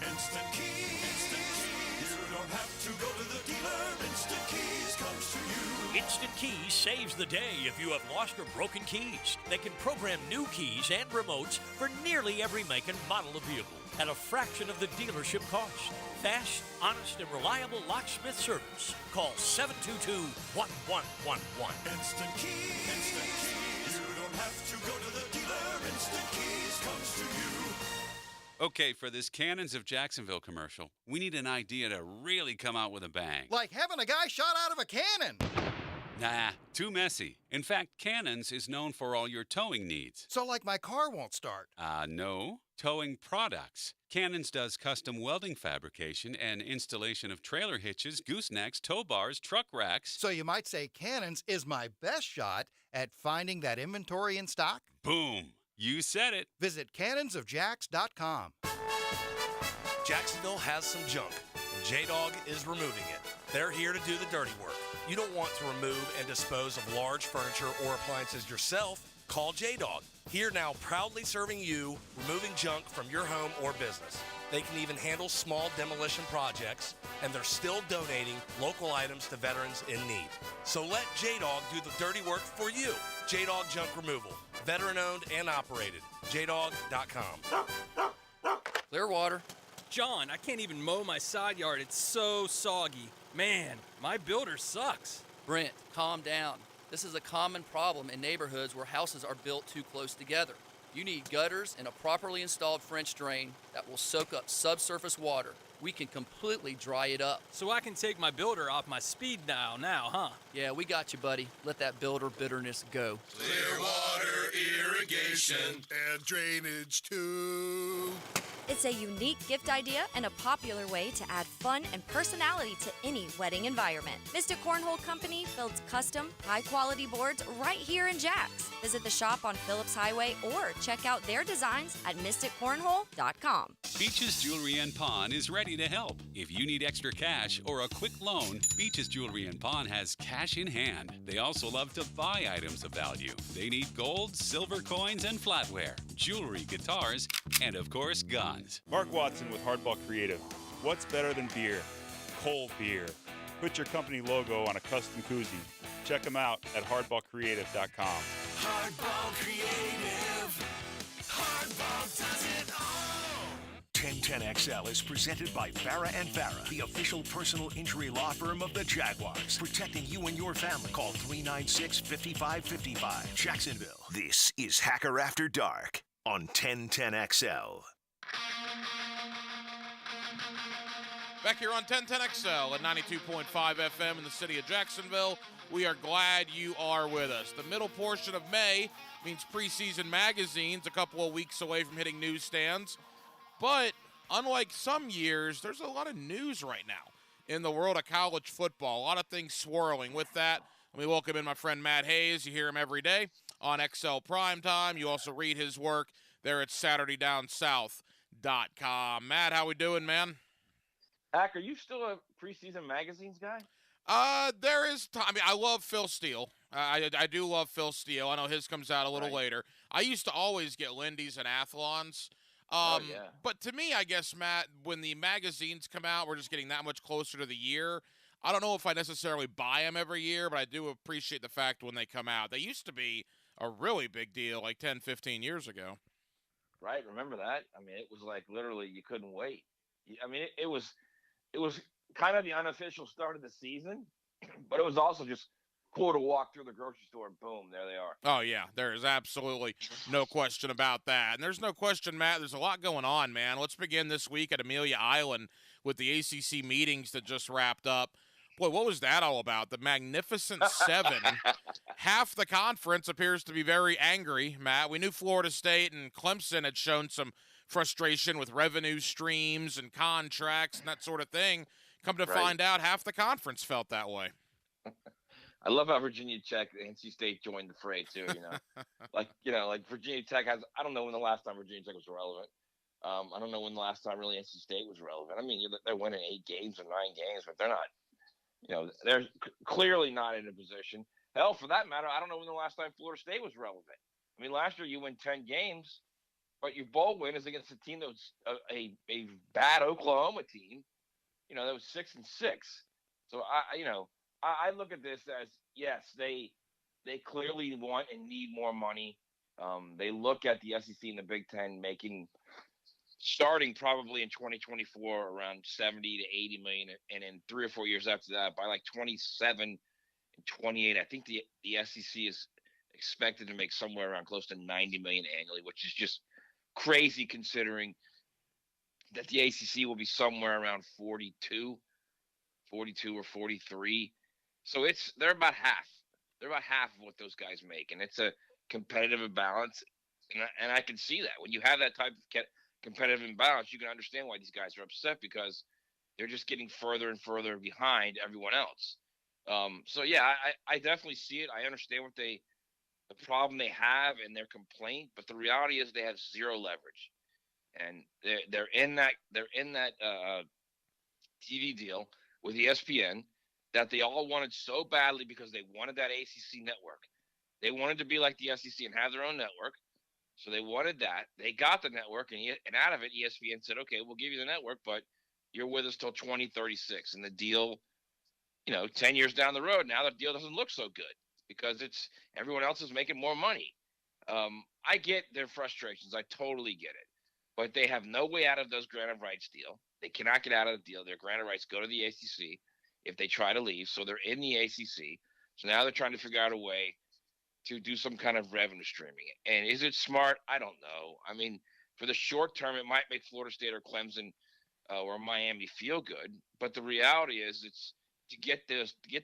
Instant Keys. Instant Keys. You don't have to go to the dealer. Instant Keys comes to you. Instant Keys saves the day if you have lost or broken keys. They can program new keys and remotes for nearly every make and model of vehicle at a fraction of the dealership cost. Fast, honest, and reliable locksmith service. Call 722-1111. Instant Keys. Instant Keys. You don't have to go to the dealer. Instant Keys comes to you. Okay, for this Cannons of Jacksonville commercial, we need an idea to really come out with a bang. Like having a guy shot out of a cannon. Nah, too messy. In fact, Cannons is known for all your towing needs. So like my car won't start. No. Towing products. Cannons does custom welding fabrication and installation of trailer hitches, goosenecks, tow bars, truck racks. So you might say Cannons is my best shot at finding that inventory in stock? Boom. You said it. Visit cannonsofjacks.com. Jacksonville has some junk, and J-Dog is removing it. They're here to do the dirty work. You don't want to remove and dispose of large furniture or appliances yourself? Call J-Dog. Here now proudly serving you, removing junk from your home or business. They can even handle small demolition projects, and they're still donating local items to veterans in need. So let J-Dog do the dirty work for you. J-Dog Junk Removal. Veteran-owned and operated. JDog.com. Clearwater. John, I can't even mow my side yard. It's so soggy. Man, my builder sucks. Brent, calm down. This is a common problem in neighborhoods where houses are built too close together. You need gutters and a properly installed French drain that will soak up subsurface water. We can completely dry it up. So I can take my builder off my speed dial now, huh? Yeah, we got you, buddy. Let that builder bitterness go. Clearwater irrigation and drainage too. It's a unique gift idea and a popular way to add fun and personality to any wedding environment. Mystic Cornhole Company builds custom, high-quality boards right here in Jax. Visit the shop on Phillips Highway or check out their designs at mysticcornhole.com. Beaches Jewelry and Pawn is ready to help. If you need extra cash or a quick loan, Beaches Jewelry and Pawn has cash in hand. They also love to buy items of value. They need gold, silver coins, and flatware, jewelry, guitars, and of course, guns. Mark Watson with Hardball Creative. What's better than beer? Cold beer. Put your company logo on a custom koozie. Check them out at hardballcreative.com. Hardball Creative. Hardball does it all. 1010XL is presented by Farah and Farah, the official personal injury law firm of the Jaguars, protecting you and your family. Call 396-5555. Jacksonville. This is Hacker After Dark on 1010XL. Back here on 1010XL at 92.5 FM in the city of Jacksonville. We are glad you are with us. The middle portion of May means preseason magazines a couple of weeks away from hitting newsstands. But unlike some years, there's a lot of news right now in the world of college football. A lot of things swirling with that. Let me welcome in my friend Matt Hayes. You hear him every day on XL Primetime. You also read his work there at SaturdayDownSouth.com. Matt, how we doing, man? Hack, are you still a preseason magazines guy? There is time. I mean, I love Phil Steele. I do love Phil Steele. I know his comes out a little later. I used to always get Lindy's and Athlon's. Yeah. But to me, I guess, Matt, when the magazines come out, we're just getting that much closer to the year. I don't know if I necessarily buy them every year, but I do appreciate the fact when they come out. They used to be a really big deal like 10, 15 years ago. Right. Remember that? I mean, it was like literally you couldn't wait. I mean, it was kind of the unofficial start of the season, but it was also just cool to walk through the grocery store and boom, there they are. Oh, yeah, there is absolutely no question about that. And there's no question, Matt, there's a lot going on, man. Let's begin this week at Amelia Island with the ACC meetings that just wrapped up. Boy, what was that all about? The Magnificent Seven. Half the conference appears to be very angry, Matt. We knew Florida State and Clemson had shown some frustration with revenue streams and contracts and that sort of thing. Come to find out, half the conference felt that way. I love how Virginia Tech, NC State joined the fray too. Like Virginia Tech has. I don't know when the last time Virginia Tech was relevant. I don't know when the last time really NC State was relevant. I mean, they're winning 8 games or 9 games, but they're not. They're clearly not in a position. Hell, for that matter, I don't know when the last time Florida State was relevant. I mean, last year you win 10 games, but your bowl win is against a team that was a bad Oklahoma team. That was 6-6. So I look at this as, yes, they clearly want and need more money. They look at the SEC and the Big Ten starting probably in 2024 around 70 to 80 million, and in 3 or 4 years after that, by like 27 and 28, I think the SEC is expected to make somewhere around close to 90 million annually, which is just crazy considering that the ACC will be somewhere around 42 or 43. So they're about half. They're about half of what those guys make, and it's a competitive imbalance. And I can see that when you have that type of competitive imbalance, you can understand why these guys are upset because they're just getting further and further behind everyone else. So yeah, I definitely see it. I understand what they the problem they have and their complaint, but the reality is they have zero leverage, and they're in that TV deal with ESPN that they all wanted so badly because they wanted that ACC network. They wanted to be like the SEC and have their own network. So they wanted that. They got the network, and out of it, ESPN said, okay, we'll give you the network, but you're with us till 2036. And the deal, 10 years down the road, now the deal doesn't look so good because everyone else is making more money. I get their frustrations. I totally get it. But they have no way out of those granted rights deal. They cannot get out of the deal. Their granted rights go to the ACC if they try to leave. So they're in the ACC. So now they're trying to figure out a way to do some kind of revenue streaming. And is it smart? I don't know. I mean, for the short term, it might make Florida State or Clemson or Miami feel good. But the reality is, it's to get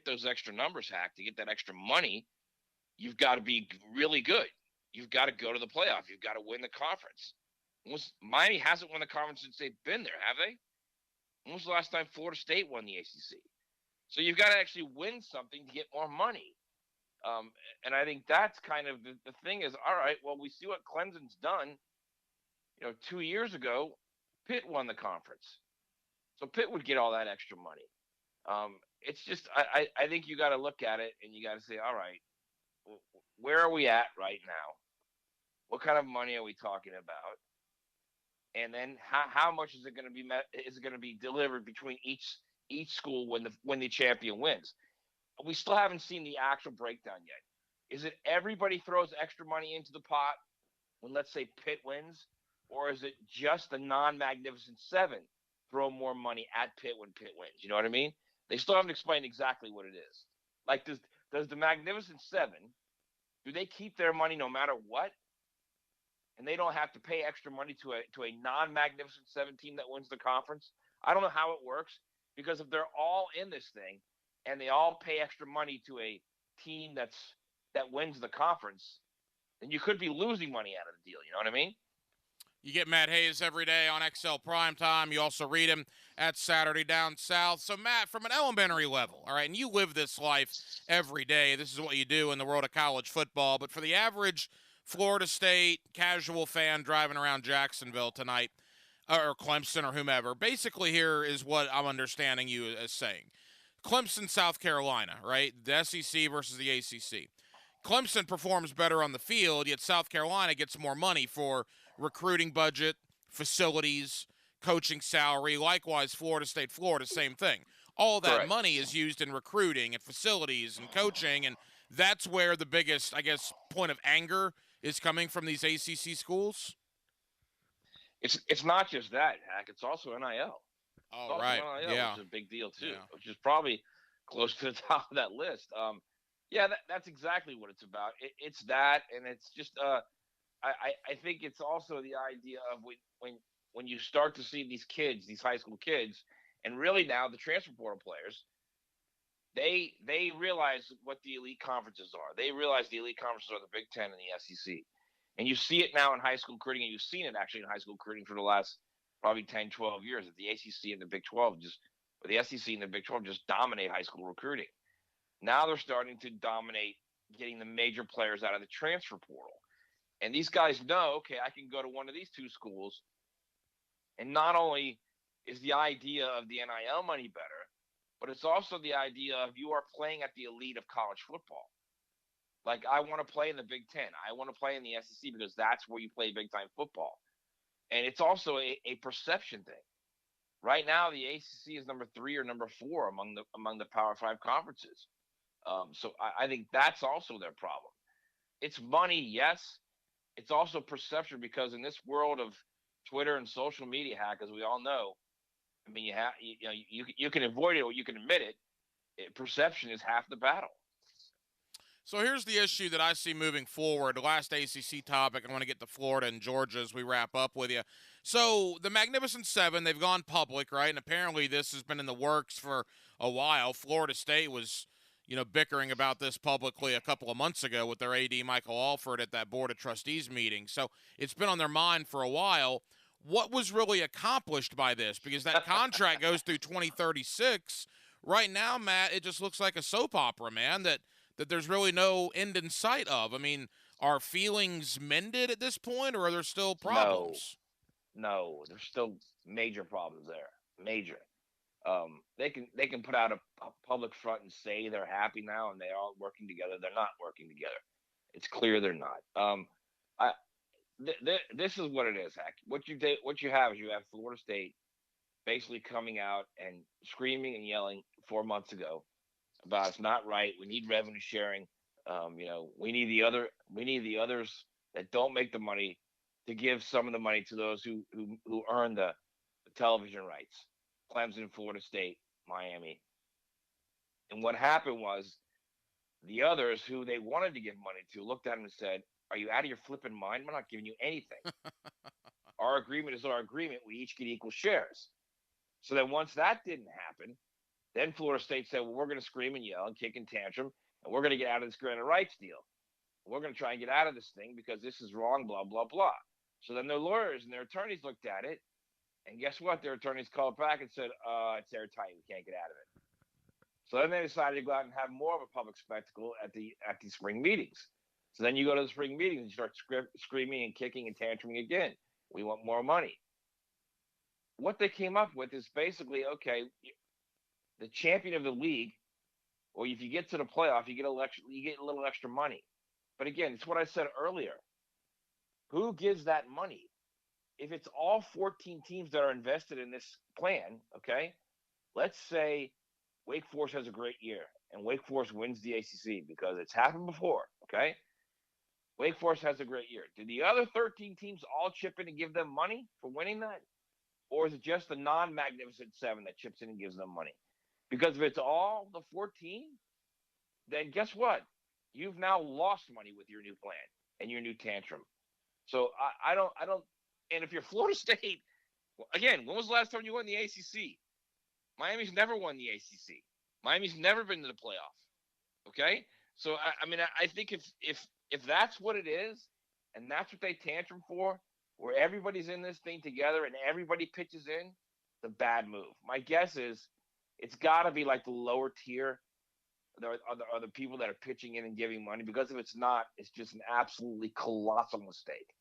those extra numbers hacked, to get that extra money, you've got to be really good. You've got to go to the playoff. You've got to win the conference. Miami hasn't won the conference since they've been there, have they? When was the last time Florida State won the ACC? So you've got to actually win something to get more money. And I think that's kind of the thing is, all right, well, we see what Clemson's done. 2 years ago, Pitt won the conference. So Pitt would get all that extra money. It's just, I think you got to look at it and you got to say, all right, where are we at right now? What kind of money are we talking about? And then how much is it going to be is it going to be delivered between each school when the champion wins? We still haven't seen the actual breakdown yet. Is it everybody throws extra money into the pot when, let's say, Pitt wins, or is it just the non-Magnificent Seven throw more money at Pitt when Pitt wins? You know what I mean? They still haven't explained exactly what it is. Like, does the Magnificent Seven, do they keep their money no matter what? And they don't have to pay extra money to a non-Magnificent Seven team that wins the conference? I don't know how it works, because if they're all in this thing and they all pay extra money to a team that wins the conference, then you could be losing money out of the deal. You know what I mean? You get Matt Hayes every day on XL Primetime. You also read him at Saturday Down South. So, Matt, from an elementary level, all right, and you live this life every day. This is what you do in the world of college football. But for the average Florida State casual fan driving around Jacksonville tonight, or Clemson or whomever, basically here is what I'm understanding you as saying. Clemson, South Carolina, right? The SEC versus the ACC. Clemson performs better on the field, yet South Carolina gets more money for recruiting budget, facilities, coaching salary. Likewise, Florida State, Florida, same thing. All that Correct. money is used in recruiting and facilities and coaching, and that's where the biggest, I guess, point of anger is coming from these ACC schools. It's not just that, Hack. It's also NIL. Oh, right. NIL, Yeah. which is a big deal too, Yeah. which is probably close to the top of that list. Yeah, that's exactly what it's about. It's that, and it's just I think it's also the idea of when you start to see these kids, these high school kids, and really now the transfer portal players, they realize what the elite conferences are. They realize the elite conferences are the Big Ten and the SEC. And you see it now in high school recruiting, and you've seen it actually in high school recruiting for the last probably 10, 12 years, that the ACC and the Big 12 or the SEC and the Big 12 just dominate high school recruiting. Now they're starting to dominate getting the major players out of the transfer portal. And these guys know, okay, I can go to one of these two schools, and not only is the idea of the NIL money better, but it's also the idea of you are playing at the elite of college football. Like, I want to play in the Big Ten. I want to play in the SEC because that's where you play big-time football. And it's also a perception thing. Right now, the ACC is number 3 or number 4 among the Power 5 conferences. So I think that's also their problem. It's money, yes. It's also perception, because in this world of Twitter and social media, Hack, as we all know, I mean, you can avoid it or you can admit it. Perception is half the battle. So here's the issue that I see moving forward. The last ACC topic, I want to get to Florida and Georgia as we wrap up with you. So the Magnificent Seven, they've gone public, right? And apparently this has been in the works for a while. Florida State was, bickering about this publicly a couple of months ago with their AD, Michael Alford, at that Board of Trustees meeting. So it's been on their mind for a while. What was really accomplished by this? Because that contract goes through 2036. Right now, Matt, it just looks like a soap opera, man, that that there's really no end in sight of. I mean, are feelings mended at this point, or are there still problems? No, there's still major problems there. Major. They can put out a public front and say they're happy now and they're all working together. They're not working together. It's clear they're not. This is what it is, Hack. What you have is you have Florida State basically coming out and screaming and yelling 4 months ago about it's not right. We need revenue sharing. We need the others that don't make the money to give some of the money to those who earn the television rights. Clemson, Florida State, Miami. And what happened was the others who they wanted to give money to looked at him and said, "Are you out of your flipping mind? We're not giving you anything. Our agreement is our agreement. We each get equal shares." So then once that didn't happen, then Florida State said, "Well, we're going to scream and yell and kick and tantrum, and we're going to get out of this granted rights deal. We're going to try and get out of this thing because this is wrong, blah, blah, blah." So then their lawyers and their attorneys looked at it, and guess what? Their attorneys called back and said, "It's airtight. We can't get out of it." So then they decided to go out and have more of a public spectacle at the spring meetings. So then you go to the spring meetings and you start screaming and kicking and tantruming again. We want more money. What they came up with is basically, okay, the champion of the league, or if you get to the playoff, you get a little extra money. But again, it's what I said earlier. Who gives that money? If it's all 14 teams that are invested in this plan, okay, let's say Wake Forest has a great year and Wake Forest wins the ACC because it's happened before, okay? Wake Forest has a great year. Do the other 13 teams all chip in and give them money for winning that? Or is it just the non-Magnificent Seven that chips in and gives them money? Because if it's all the 14, then guess what? You've now lost money with your new plan and your new tantrum. So I don't. And if you're Florida State, again, when was the last time you won the ACC? Miami's never won the ACC. Miami's never been to the playoff. Okay, so I think if that's what it is, and that's what they tantrum for, where everybody's in this thing together and everybody pitches in, it's a bad move. My guess is it's got to be like the lower tier. Are the people that are pitching in and giving money, because if it's not, it's just an absolutely colossal mistake.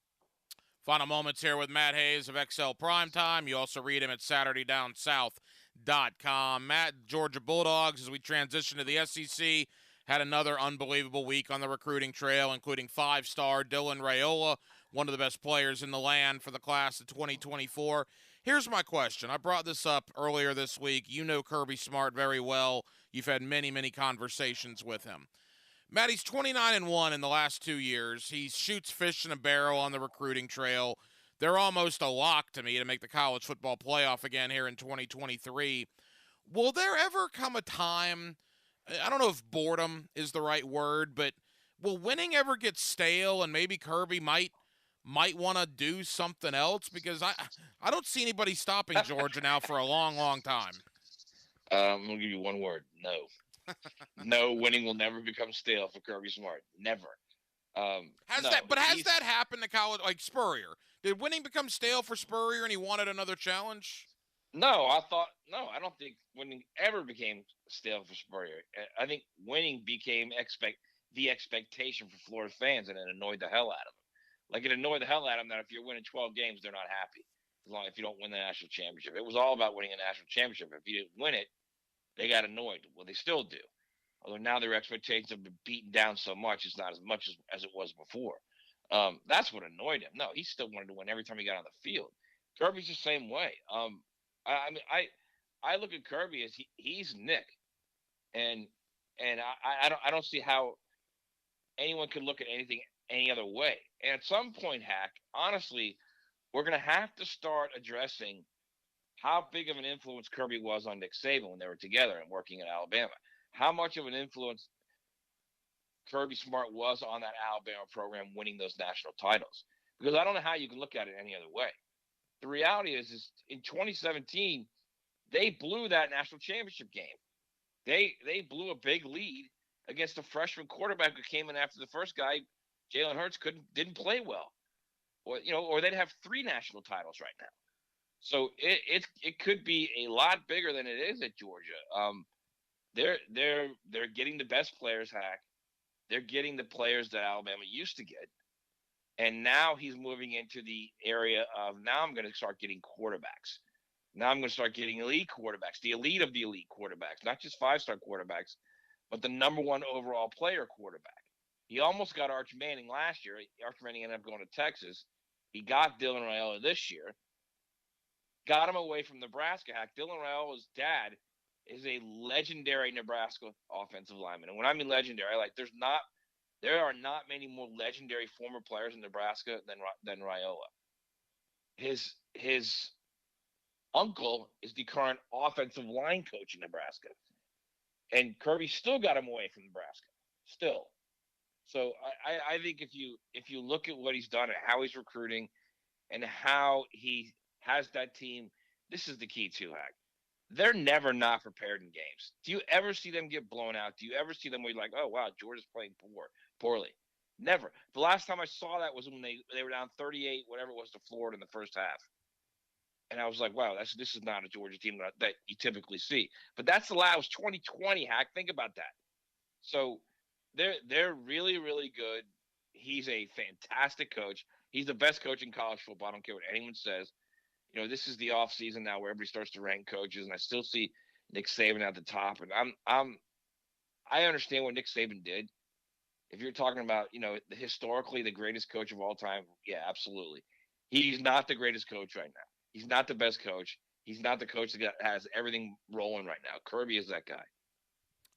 Final moments here with Matt Hayes of XL Primetime. You also read him at SaturdayDownSouth.com. Matt, Georgia Bulldogs, as we transition to the SEC, had another unbelievable week on the recruiting trail, including 5-star Dylan Raiola, one of the best players in the land for the class of 2024. Here's my question. I brought this up earlier this week. You know Kirby Smart very well. You've had many, many conversations with him. Matt, he's 29-1 in the last 2 years. He shoots fish in a barrel on the recruiting trail. They're almost a lock to me to make the college football playoff again here in 2023. Will there ever come a time, I don't know if boredom is the right word, but will winning ever get stale and maybe Kirby might want to do something else? Because I don't see anybody stopping Georgia now for a long, long time. I'm going to give you one word: no. No, winning will never become stale for Kirby Smart. Never. Has that happened to college, like Spurrier? Did winning become stale for Spurrier and he wanted another challenge? No, I don't think winning ever became stale for Spurrier. I think winning became the expectation for Florida fans, and it annoyed the hell out of them. Like, it annoyed the hell out of them that if you're winning 12 games, they're not happy if you don't win the national championship. It was all about winning a national championship. If you didn't win it, they got annoyed. Well, they still do. Although now their expectations have been beaten down so much, it's not as much as it was before. That's what annoyed him. No, he still wanted to win every time he got on the field. Kirby's the same way. I look at Kirby as he's Nick, and I don't see how anyone could look at anything any other way. And at some point, Hack, honestly, we're going to have to start addressing how big of an influence Kirby was on Nick Saban when they were together and working at Alabama. How much of an influence Kirby Smart was on that Alabama program winning those national titles. Because I don't know how you can look at it any other way. The reality is in 2017, they blew that national championship game. They blew a big lead against a freshman quarterback who came in after the first guy, Jalen Hurts, didn't play well. Or they'd have 3 national titles right now. So it could be a lot bigger than it is at Georgia. They're getting the best players, Hack. They're getting the players that Alabama used to get. And now he's moving into the area of now I'm going to start getting quarterbacks. Now I'm going to start getting elite quarterbacks, the elite of the elite quarterbacks, not just five-star quarterbacks, but the number one overall player quarterback. He almost got Arch Manning last year. Arch Manning ended up going to Texas. He got Dylan Raiola this year. Got him away from Nebraska. Heck, Dylan Raiola's dad is a legendary Nebraska offensive lineman. And when I mean legendary, there are not many more legendary former players in Nebraska than Raiola. His uncle is the current offensive line coach in Nebraska. And Kirby still got him away from Nebraska. Still. So I think if you look at what he's done and how he's recruiting and how he has that team, this is the key too, Hack. They're never not prepared in games. Do you ever see them get blown out? Do you ever see them where you're like, oh, wow, Georgia's playing poorly? Never. The last time I saw that was when they were down 38, whatever it was, to Florida in the first half. And I was like, wow, this is not a Georgia team that you typically see. But that was 2020, Hack. Think about that. So they're really, really good. He's a fantastic coach. He's the best coach in college football. I don't care what anyone says. You know, this is the off season now where everybody starts to rank coaches, and I still see Nick Saban at the top. And I understand what Nick Saban did. If you're talking about, you know, historically the greatest coach of all time, yeah, absolutely. He's not the greatest coach right now. He's not the best coach. He's not the coach that has everything rolling right now. Kirby is that guy.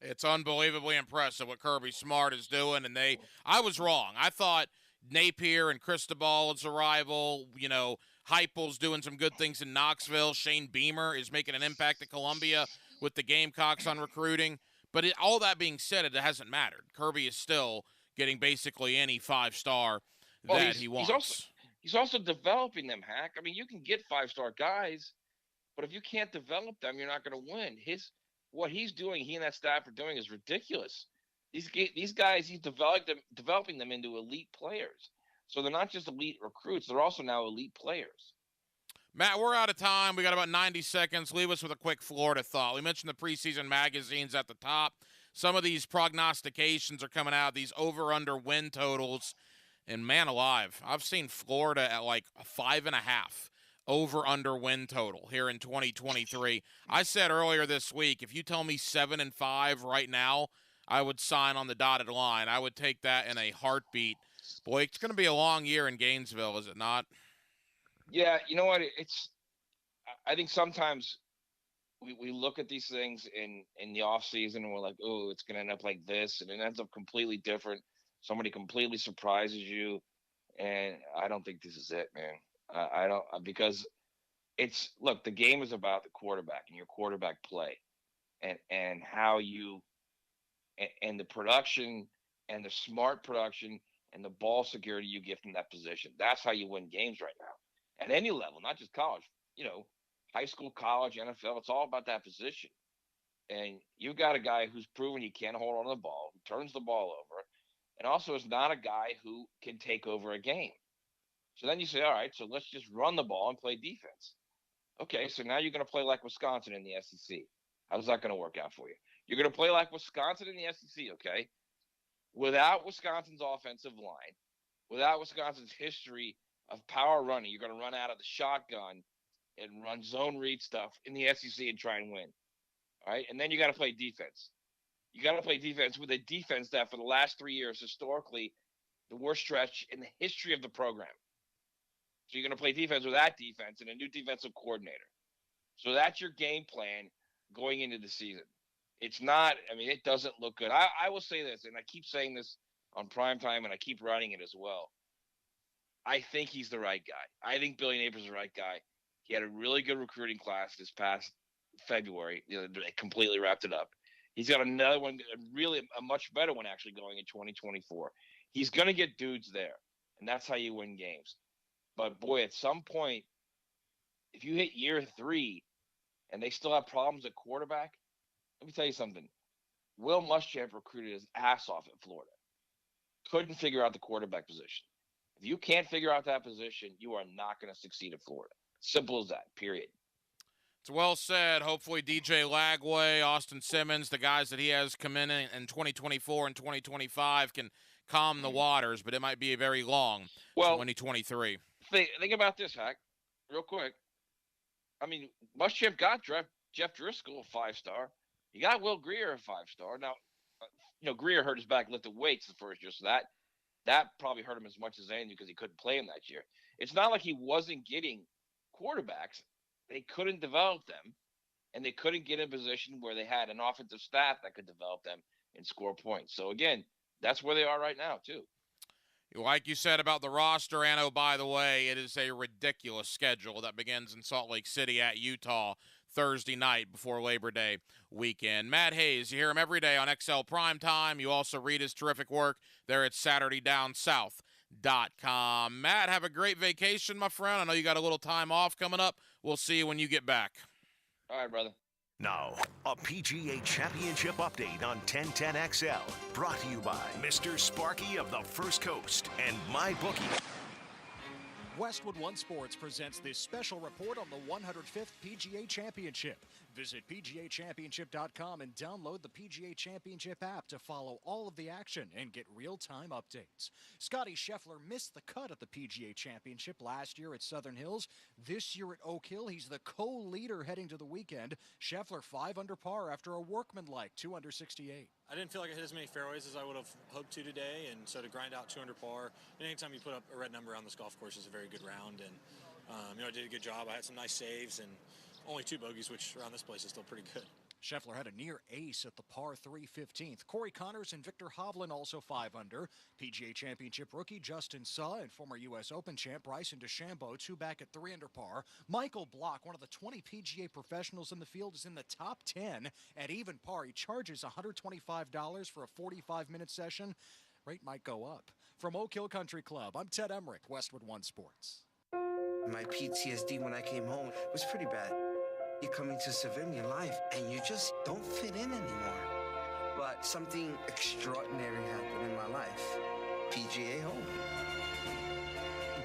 It's unbelievably impressive what Kirby Smart is doing, and I was wrong. I thought Napier and Cristobal's arrival, you know, Heupel's doing some good things in Knoxville. Shane Beamer is making an impact at Columbia with the Gamecocks on recruiting. But all that being said, it hasn't mattered. Kirby is still getting basically any five-star that he wants. He's also developing them, Hack. I mean, you can get five-star guys, but if you can't develop them, you're not going to win. What he's doing, he and that staff are doing, is ridiculous. These guys, he's developing them into elite players. So they're not just elite recruits; they're also now elite players. Matt, we're out of time. We got about 90 seconds. Leave us with a quick Florida thought. We mentioned the preseason magazines at the top. Some of these prognostications are coming out, these over-under win totals. And man alive, I've seen Florida at like a 5.5 over-under win total here in 2023. I said earlier this week, if you tell me 7-5 right now, I would sign on the dotted line. I would take that in a heartbeat. Boy, it's going to be a long year in Gainesville, is it not? Yeah, you know what? I think sometimes we look at these things in the off season and we're like, oh, it's going to end up like this, and it ends up completely different. Somebody completely surprises you, and I don't think this is it, man. I don't, because look, the game is about the quarterback and your quarterback play, and how you and the production and the smart production and the ball security you get from that position. That's how you win games right now at any level, not just college. You know, high school, college, NFL. It's all about that position. And you've got a guy who's proven he can't hold on to the ball, who turns the ball over, and also is not a guy who can take over a game. So then you say, all right, so let's just run the ball and play defense. Okay, so now you're going to play like Wisconsin in the SEC. How's that going to work out for you? You're going to play like Wisconsin in the SEC, okay? Without Wisconsin's offensive line, without Wisconsin's history of power running, you're going to run out of the shotgun and run zone read stuff in the SEC and try and win. All right, and then you got to play defense. You got to play defense with a defense that for the last 3 years, historically, the worst stretch in the history of the program. So you're going to play defense with that defense and a new defensive coordinator. So that's your game plan going into the season. It's not, I mean, it doesn't look good. I will say this, and I keep saying this on primetime, and I keep writing it as well. I think he's the right guy. I think Billy Napier's the right guy. He had a really good recruiting class this past February. You know, they completely wrapped it up. He's got another one, really a much better one actually going in 2024. He's going to get dudes there, and that's how you win games. But, boy, at some point, if you hit year 3 and they still have problems at quarterback, let me tell you something. Will Muschamp recruited his ass off at Florida. Couldn't figure out the quarterback position. If you can't figure out that position, you are not going to succeed at Florida. Simple as that, period. It's well said. Hopefully DJ Lagway, Austin Simmons, the guys that he has come in 2024 and 2025 can calm the waters, but it might be a very long 2023. Think about this, Hack, real quick. I mean, Muschamp got Jeff Driscoll, a 5-star. You got Will Greer, a 5-star. Now, Greer hurt his back lifting weights the first year, so that probably hurt him as much as anything because he couldn't play him that year. It's not like he wasn't getting quarterbacks. They couldn't develop them, and they couldn't get in a position where they had an offensive staff that could develop them and score points. So, again, that's where they are right now, too. Like you said about the roster, and oh, by the way, it is a ridiculous schedule that begins in Salt Lake City at Utah Thursday night before Labor Day weekend. Matt Hayes, you hear him every day on XL Primetime. You also read his terrific work there at SaturdayDownSouth.com. Matt, have a great vacation, my friend. I know you got a little time off coming up. We'll see you when you get back. All right, brother. Now, a PGA Championship update on 1010XL, brought to you by Mr. Sparky of the First Coast and MyBookie. Westwood One Sports presents this special report on the 105th PGA Championship. Visit PGAChampionship.com and download the PGA Championship app to follow all of the action and get real-time updates. Scotty Scheffler missed the cut at the PGA Championship last year at Southern Hills. This year at Oak Hill, he's the co-leader heading to the weekend. Scheffler 5 under par after a workmanlike 2 under 68. I didn't feel like I hit as many fairways as I would have hoped to today, and so to grind out 2 under par, and anytime you put up a red number on this golf course is a very good round, and I did a good job. I had some nice saves and only 2 bogeys, which around this place is still pretty good. Scheffler had a near ace at the par 3 15th. Corey Connors and Victor Hovland also 5 under. PGA Championship rookie Justin Suh and former U.S. Open champ Bryson DeChambeau 2 back at 3 under par. Michael Block, one of the 20 PGA professionals in the field, is in the top 10 at even par. He charges $125 for a 45-minute session. Rate might go up. From Oak Hill Country Club, I'm Ted Emmerich, Westwood One Sports. My PTSD when I came home was pretty bad. You come into civilian life and you just don't fit in anymore. But something extraordinary happened in my life. PGA home.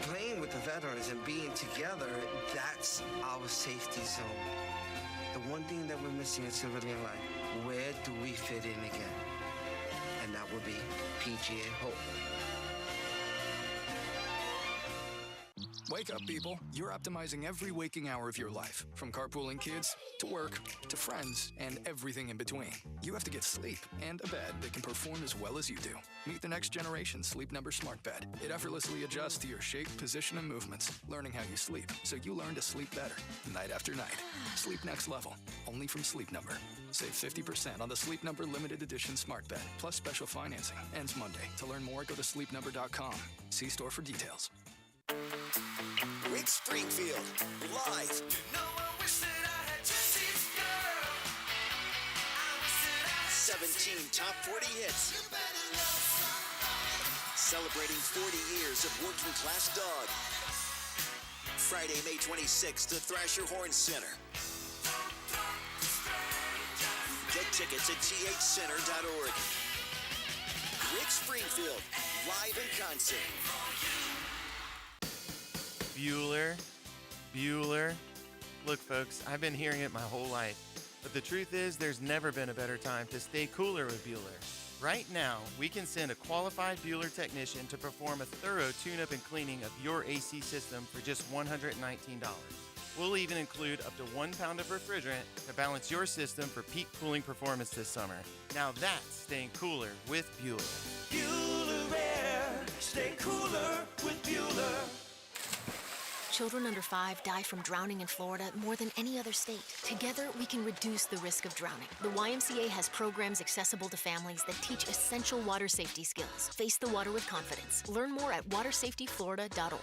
Playing with the veterans and being together, that's our safety zone. The one thing that we're missing in civilian life, where do we fit in again? And that would be PGA home. Wake up, people. You're optimizing every waking hour of your life, from carpooling kids to work to friends and everything in between. You have to get sleep and a bed that can perform as well as you do. Meet the next generation Sleep Number Smart Bed. It effortlessly adjusts to your shape, position, and movements, learning how you sleep, so you learn to sleep better, night after night. Sleep next level, only from Sleep Number. Save 50% on the Sleep Number Limited Edition Smart Bed, plus special financing. Ends Monday. To learn more, go to sleepnumber.com. See store for details. Rick Springfield, live. 17 top 40 hits. Celebrating 40 years of working class dog. Friday, May 26th, the Thrasher Horn Center. Get tickets at thcenter.org. Rick Springfield, live in concert. Bueller. Look, folks, I've been hearing it my whole life. But the truth is, there's never been a better time to stay cooler with Bueller. Right now, we can send a qualified Bueller technician to perform a thorough tune-up and cleaning of your AC system for just $119. We'll even include up to 1 pound of refrigerant to balance your system for peak cooling performance this summer. Now that's staying cooler with Bueller. Bueller Air. Stay cooler with Bueller. Children under 5 die from drowning in Florida more than any other state. Together, we can reduce the risk of drowning. The YMCA has programs accessible to families that teach essential water safety skills. Face the water with confidence. Learn more at watersafetyflorida.org.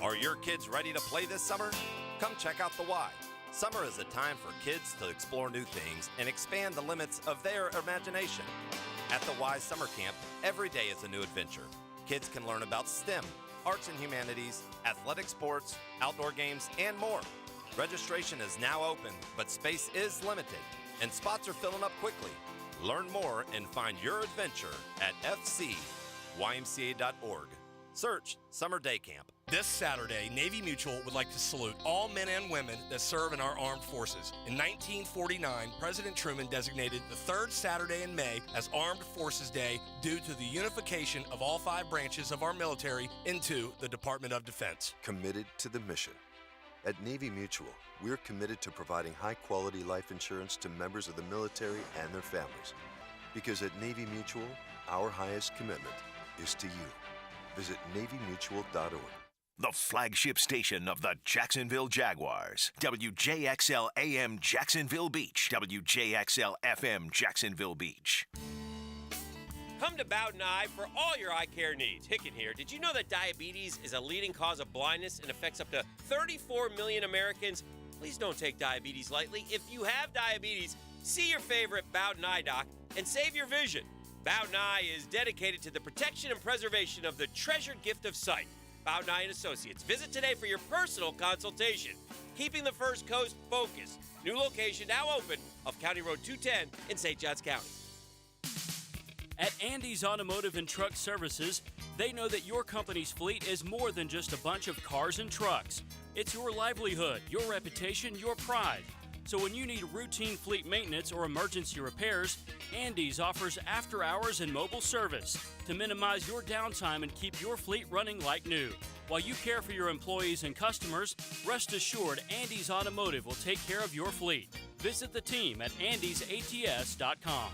Are your kids ready to play this summer? Come check out the Y. Summer is a time for kids to explore new things and expand the limits of their imagination. At the Y Summer Camp, every day is a new adventure. Kids can learn about STEM, arts and humanities, athletic sports, outdoor games, and more. Registration is now open, but space is limited, and spots are filling up quickly. Learn more and find your adventure at fcymca.org. Search Summer Day Camp. This Saturday, Navy Mutual would like to salute all men and women that serve in our armed forces. In 1949, President Truman designated the third Saturday in May as Armed Forces Day due to the unification of all 5 branches of our military into the Department of Defense. Committed to the mission. At Navy Mutual, we're committed to providing high-quality life insurance to members of the military and their families. Because at Navy Mutual, our highest commitment is to you. Visit NavyMutual.org. The flagship station of the Jacksonville Jaguars. WJXL AM Jacksonville Beach. WJXL FM Jacksonville Beach. Come to Bowden Eye for all your eye care needs. Hicken here. Did you know that diabetes is a leading cause of blindness and affects up to 34 million Americans? Please don't take diabetes lightly. If you have diabetes, see your favorite Bowden Eye doc and save your vision. Bowden Eye is dedicated to the protection and preservation of the treasured gift of sight. Bowden Eye & Associates. Visit today for your personal consultation. Keeping the First Coast focused. New location now open off County Road 210 in St. Johns County. At Andy's Automotive and Truck Services, they know that your company's fleet is more than just a bunch of cars and trucks. It's your livelihood, your reputation, your pride. So when you need routine fleet maintenance or emergency repairs, Andy's offers after hours and mobile service to minimize your downtime and keep your fleet running like new. While you care for your employees and customers, rest assured Andy's Automotive will take care of your fleet. Visit the team at andysats.com.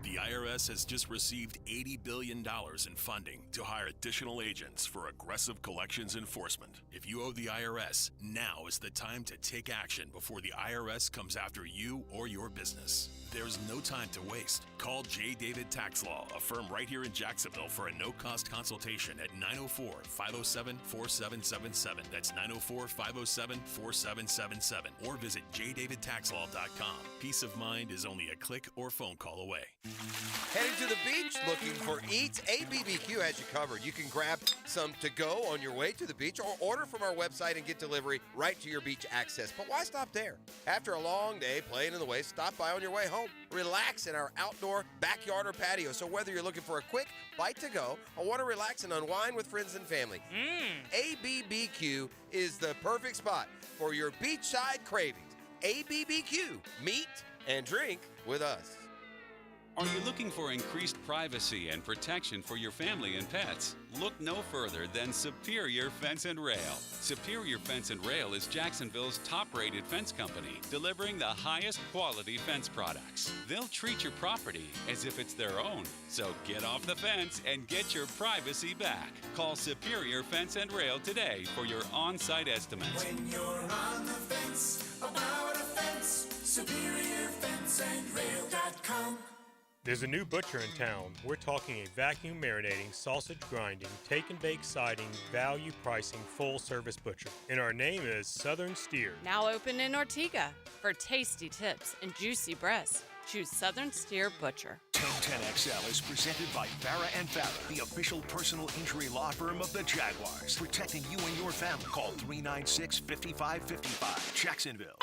The IRS has just received $80 billion in funding to hire additional agents for aggressive collections enforcement. If you owe the IRS, now is the time to take action before the IRS comes after you or your business. There's no time to waste. Call J. David Tax Law, a firm right here in Jacksonville, for a no-cost consultation at 904-507-4777. That's 904-507-4777. Or visit jdavidtaxlaw.com. Peace of mind is only a click or phone call away. Heading to the beach, looking for eats? ABBQ has you covered. You can grab some to go on your way to the beach or order from our website and get delivery right to your beach access. But why stop there? After a long day playing in the waves, stop by on your way home. Relax in our outdoor backyard or patio. So whether you're looking for a quick bite to go or want to relax and unwind with friends and family, ABBQ is the perfect spot for your beachside cravings. ABBQ, meet and drink with us. Are you looking for increased privacy and protection for your family and pets? Look no further than Superior Fence and Rail. Superior Fence and Rail is Jacksonville's top-rated fence company, delivering the highest quality fence products. They'll treat your property as if it's their own. So get off the fence and get your privacy back. Call Superior Fence and Rail today for your on-site estimates. When you're on the fence, about a fence, SuperiorFenceandRail.com. There's a new butcher in town. We're talking a vacuum marinating, sausage grinding, take and bake siding, value pricing, full service butcher. And our name is Southern Steer. Now open in Ortega. For tasty tips and juicy breasts, choose Southern Steer Butcher. 1010XL is presented by Farah and Farah, the official personal injury law firm of the Jaguars. Protecting you and your family. Call 396-5555. Jacksonville.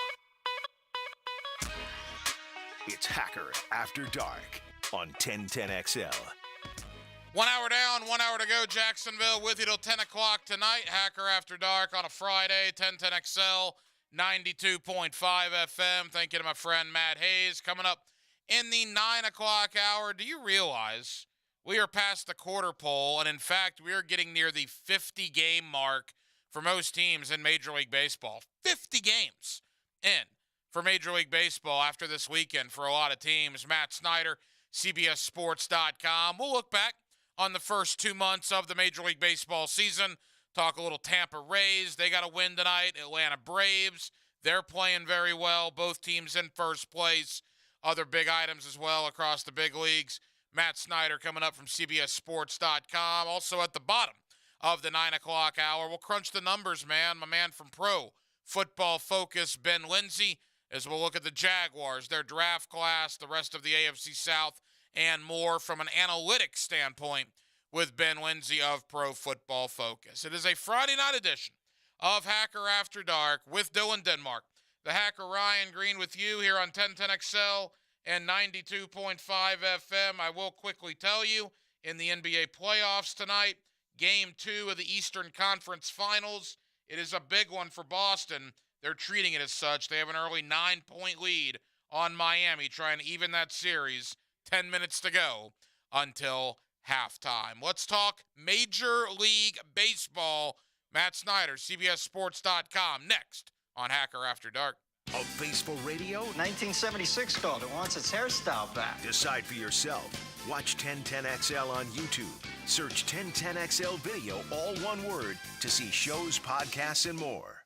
It's Hacker After Dark on 1010XL. 1 hour down, 1 hour to go. Jacksonville with you till 10 o'clock tonight. Hacker After Dark on a Friday. 1010XL, 92.5 FM. Thank you to my friend Matt Hayes. Coming up in the 9 o'clock hour, do you realize we are past the quarter pole, and in fact, we are getting near the 50-game mark for most teams in Major League Baseball. 50 games in for Major League Baseball after this weekend for a lot of teams. Matt Snyder, CBSSports.com. We'll look back on the first 2 months of the Major League Baseball season. Talk a little Tampa Rays. They got a win tonight. Atlanta Braves. They're playing very well. Both teams in first place. Other big items as well across the big leagues. Matt Snyder coming up from CBSSports.com. Also at the bottom of the 9 o'clock hour, we'll crunch the numbers, man. My man from Pro Football Focus, Ben Lindsay, as we'll look at the Jaguars, their draft class, the rest of the AFC South, and more from an analytics standpoint with Ben Lindsay of Pro Football Focus. It is a Friday night edition of Hacker After Dark with Dylan Denmark. The Hacker Ryan Green with you here on 1010XL and 92.5 FM. I will quickly tell you, in the NBA playoffs tonight, Game 2 of the Eastern Conference Finals. It is a big one for Boston. They're treating it as such. They have an early 9-point lead on Miami, trying to even that series. 10 minutes to go until halftime. Let's talk Major League Baseball. Matt Snyder, CBSSports.com, next on Hacker After Dark. A Baseball Radio? 1976 called. It wants its hairstyle back. Decide for yourself. Watch 1010XL on YouTube. Search 1010XL Video, all one word, to see shows, podcasts, and more.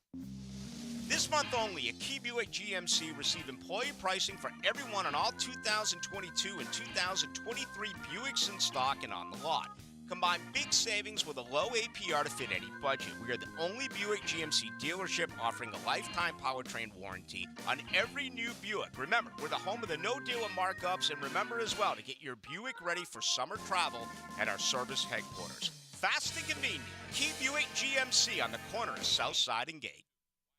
This month only, at Key Buick GMC, receive employee pricing for everyone on all 2022 and 2023 Buicks in stock and on the lot. Combine big savings with a low APR to fit any budget. We are the only Buick GMC dealership offering a lifetime powertrain warranty on every new Buick. Remember, we're the home of the no dealer markups, and remember as well to get your Buick ready for summer travel at our service headquarters. Fast and convenient. Key Buick GMC on the corner of Southside and Gate.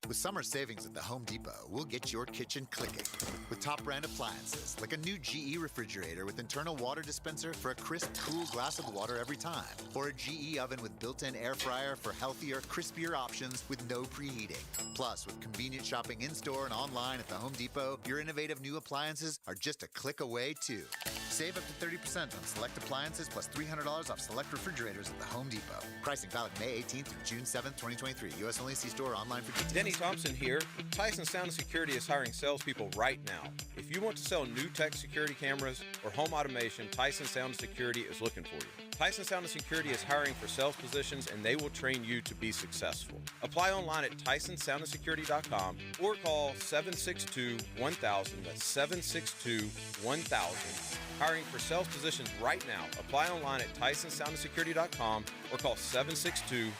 With summer savings at the Home Depot, we'll get your kitchen clicking with top brand appliances like a new GE refrigerator with internal water dispenser for a crisp, cool glass of water every time, or a GE oven with built-in air fryer for healthier, crispier options with no preheating. Plus, with convenient shopping in-store and online at the Home Depot, your innovative new appliances are just a click away too. Save up to 30% on select appliances plus $300 off select refrigerators at the Home Depot. Pricing valid May 18th through June 7th, 2023. U.S. only. See store or online for details. Denny Thompson here. Tyson Sound & Security is hiring salespeople right now. If you want to sell new tech security cameras or home automation, Tyson Sound & Security is looking for you. Tyson Sound & Security is hiring for sales positions, and they will train you to be successful. Apply online at TysonSoundandSecurity.com or call 762-1000. That's 762-1000. Hiring for sales positions right now. Apply online at TysonSoundandSecurity.com or call 762-1000.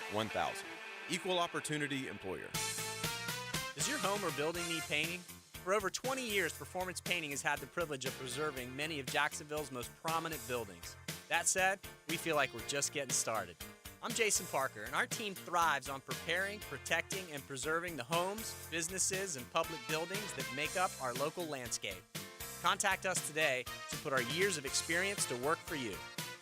Equal opportunity employer. Does your home or building need painting? For over 20 years, Performance Painting has had the privilege of preserving many of Jacksonville's most prominent buildings. That said, we feel like we're just getting started. I'm Jason Parker, and our team thrives on preparing, protecting, and preserving the homes, businesses, and public buildings that make up our local landscape. Contact us today to put our years of experience to work for you.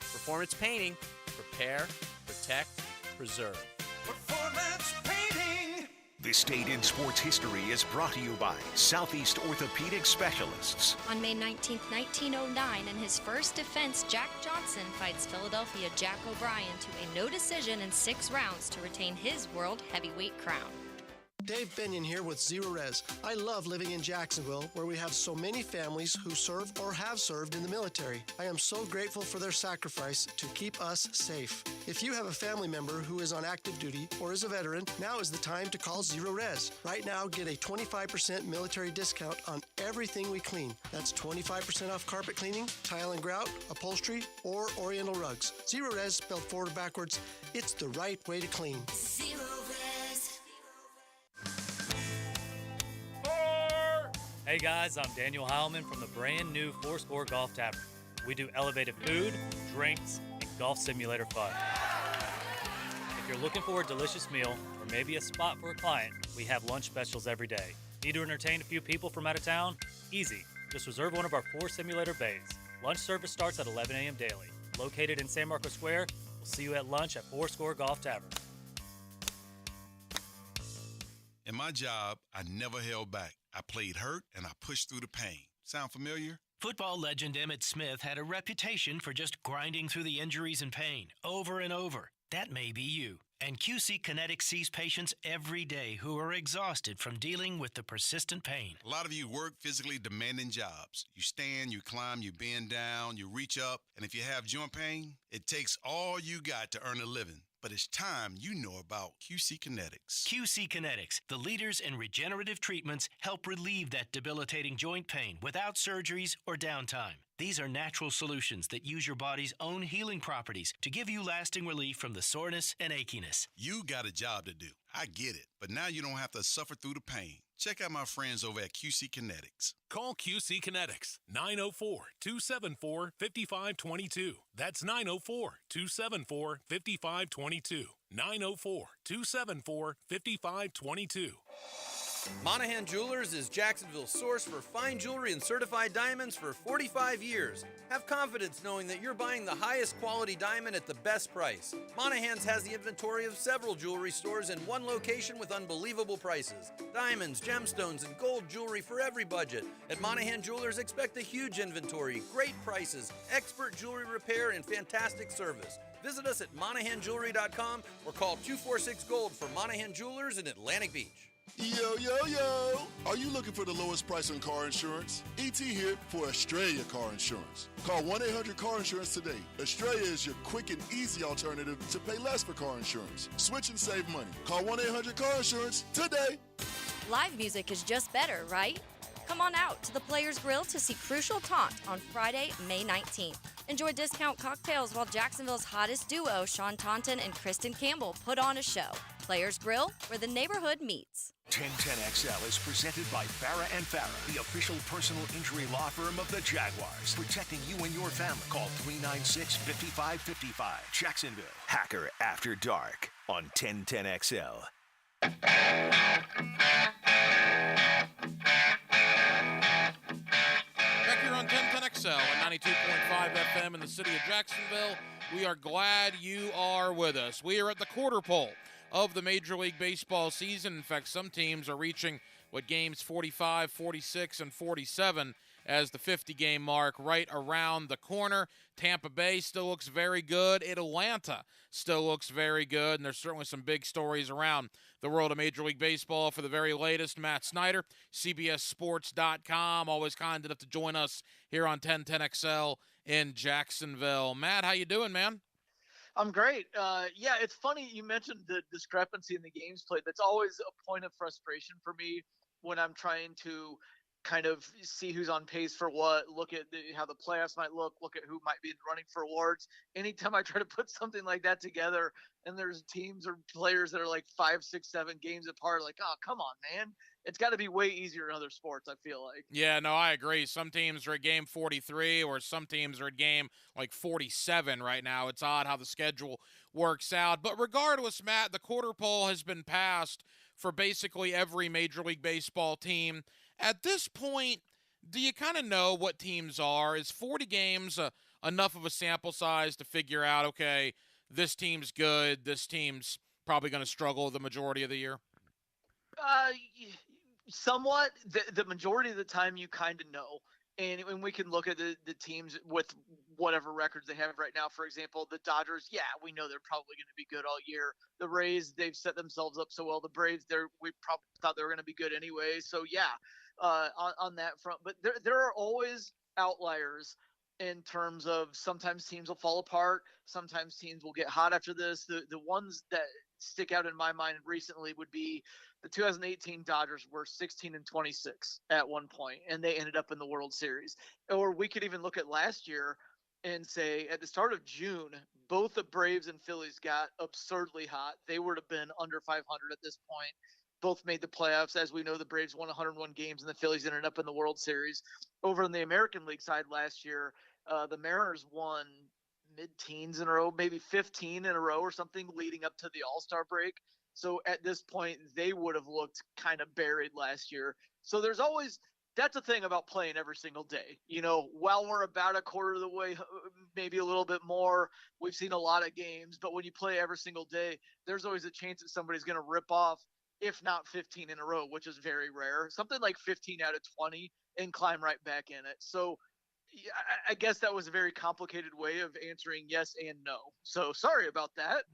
Performance Painting. Prepare, protect, preserve. Performance Painting. This date in sports history is brought to you by Southeast Orthopedic Specialists. On May 19, 1909, in his first defense, Jack Johnson fights Philadelphia Jack O'Brien to a no decision in 6 rounds to retain his world heavyweight crown. Dave Binion here with Zero Res. I love living in Jacksonville, where we have so many families who serve or have served in the military. I am so grateful for their sacrifice to keep us safe. If you have a family member who is on active duty or is a veteran, now is the time to call Zero Res. Right now, get a 25% military discount on everything we clean. That's 25% off carpet cleaning, tile and grout, upholstery, or oriental rugs. Zero Res, spelled forward or backwards, it's the right way to clean. Zero Res. Hey guys, I'm Daniel Heilman from the brand new Fourscore Golf Tavern. We do elevated food, drinks, and golf simulator fun. If you're looking for a delicious meal or maybe a spot for a client, we have lunch specials every day. Need to entertain a few people from out of town? Easy. Just reserve one of our 4 simulator bays. Lunch service starts at 11 a.m. daily. Located in San Marcos Square, we'll see you at lunch at Fourscore Golf Tavern. In my job, I never held back. I played hurt and I pushed through the pain. Sound familiar? Football legend Emmitt Smith had a reputation for just grinding through the injuries and pain over and over. That may be you. And QC Kinetics sees patients every day who are exhausted from dealing with the persistent pain. A lot of you work physically demanding jobs. You stand, you climb, you bend down, you reach up, and if you have joint pain, it takes all you got to earn a living. But it's time you know about QC Kinetics. QC Kinetics, the leaders in regenerative treatments, help relieve that debilitating joint pain without surgeries or downtime. These are natural solutions that use your body's own healing properties to give you lasting relief from the soreness and achiness. You got a job to do. I get it. But now you don't have to suffer through the pain. Check out my friends over at QC Kinetics. Call QC Kinetics, 904-274-5522. That's 904-274-5522. 904-274-5522. Monahan Jewelers is Jacksonville's source for fine jewelry and certified diamonds for 45 years. Have confidence knowing that you're buying the highest quality diamond at the best price. Monahan's has the inventory of several jewelry stores in one location with unbelievable prices. Diamonds, gemstones, and gold jewelry for every budget. At Monahan Jewelers, expect a huge inventory, great prices, expert jewelry repair, and fantastic service. Visit us at MonahanJewelry.com or call 246-GOLD for Monahan Jewelers in Atlantic Beach. Yo, yo, yo! Are you looking for the lowest price on car insurance? ET here for Australia Car Insurance. Call 1-800-CAR-INSURANCE today. Australia is your quick and easy alternative to pay less for car insurance. Switch and save money. Call 1-800-CAR-INSURANCE today. Live music is just better, right? Come on out to the Players Grill to see Crucial Taunt on Friday, May 19th. Enjoy discount cocktails while Jacksonville's hottest duo, Sean Taunton and Kristen Campbell, put on a show. Players Grill, where the neighborhood meets. 1010XL is presented by Farah and Farah, the official personal injury law firm of the Jaguars, protecting you and your family. Call 396-5555. Jacksonville. Hacker After Dark on 1010XL. Back here on 1010XL and 92.5 FM in the city of Jacksonville, we are glad you are with us. We are at the quarter pole of the Major League Baseball season. In fact, some teams are reaching games 45, 46, and 47 as the 50-game mark right around the corner. Tampa Bay still looks very good. Atlanta still looks very good, and there's certainly some big stories around the world of Major League Baseball. For the very latest, Matt Snyder, CBSSports.com, always kind enough to join us here on 1010XL in Jacksonville. Matt, how you doing, man? I'm great. Yeah, it's funny you mentioned the discrepancy in the games played. That's always a point of frustration for me when I'm trying to kind of see who's on pace for what, look at how the playoffs might look at who might be in the running for awards. Anytime I try to put something like that together and there's teams or players that are like 5, 6, 7 games apart, like, oh, come on, man. It's got to be way easier in other sports, I feel like. Yeah, no, I agree. Some teams are at game 43 or some teams are at game like 47 right now. It's odd how the schedule works out. But regardless, Matt, the quarter pole has been passed for basically every Major League Baseball team. At this point, do you kind of know what teams are? Is 40 games enough of a sample size to figure out, okay, this team's good, this team's probably going to struggle the majority of the year? Somewhat. The majority of the time you kind of know. And we can look at the teams with whatever records they have right now. For example, the Dodgers, yeah, we know they're probably going to be good all year. The Rays, they've set themselves up so well. The Braves, we probably thought they were going to be good anyway. So, yeah, on that front. But there are always outliers in terms of sometimes teams will fall apart. Sometimes teams will get hot after this. The ones that stick out in my mind recently would be the 2018 Dodgers were 16-26 at one point, and they ended up in the World Series. Or we could even look at last year and say at the start of June, both the Braves and Phillies got absurdly hot. They would have been under 500 at this point. Both made the playoffs. As we know, the Braves won 101 games, and the Phillies ended up in the World Series. Over on the American League side last year, the Mariners won mid-teens in a row, maybe 15 in a row or something leading up to the All-Star break. So at this point, they would have looked kind of buried last year. So there's always – that's the thing about playing every single day. You know, while we're about a quarter of the way, maybe a little bit more, we've seen a lot of games. But when you play every single day, there's always a chance that somebody's going to rip off, if not 15 in a row, which is very rare. Something like 15 out of 20 and climb right back in it. So I guess that was a very complicated way of answering yes and no. So sorry about that.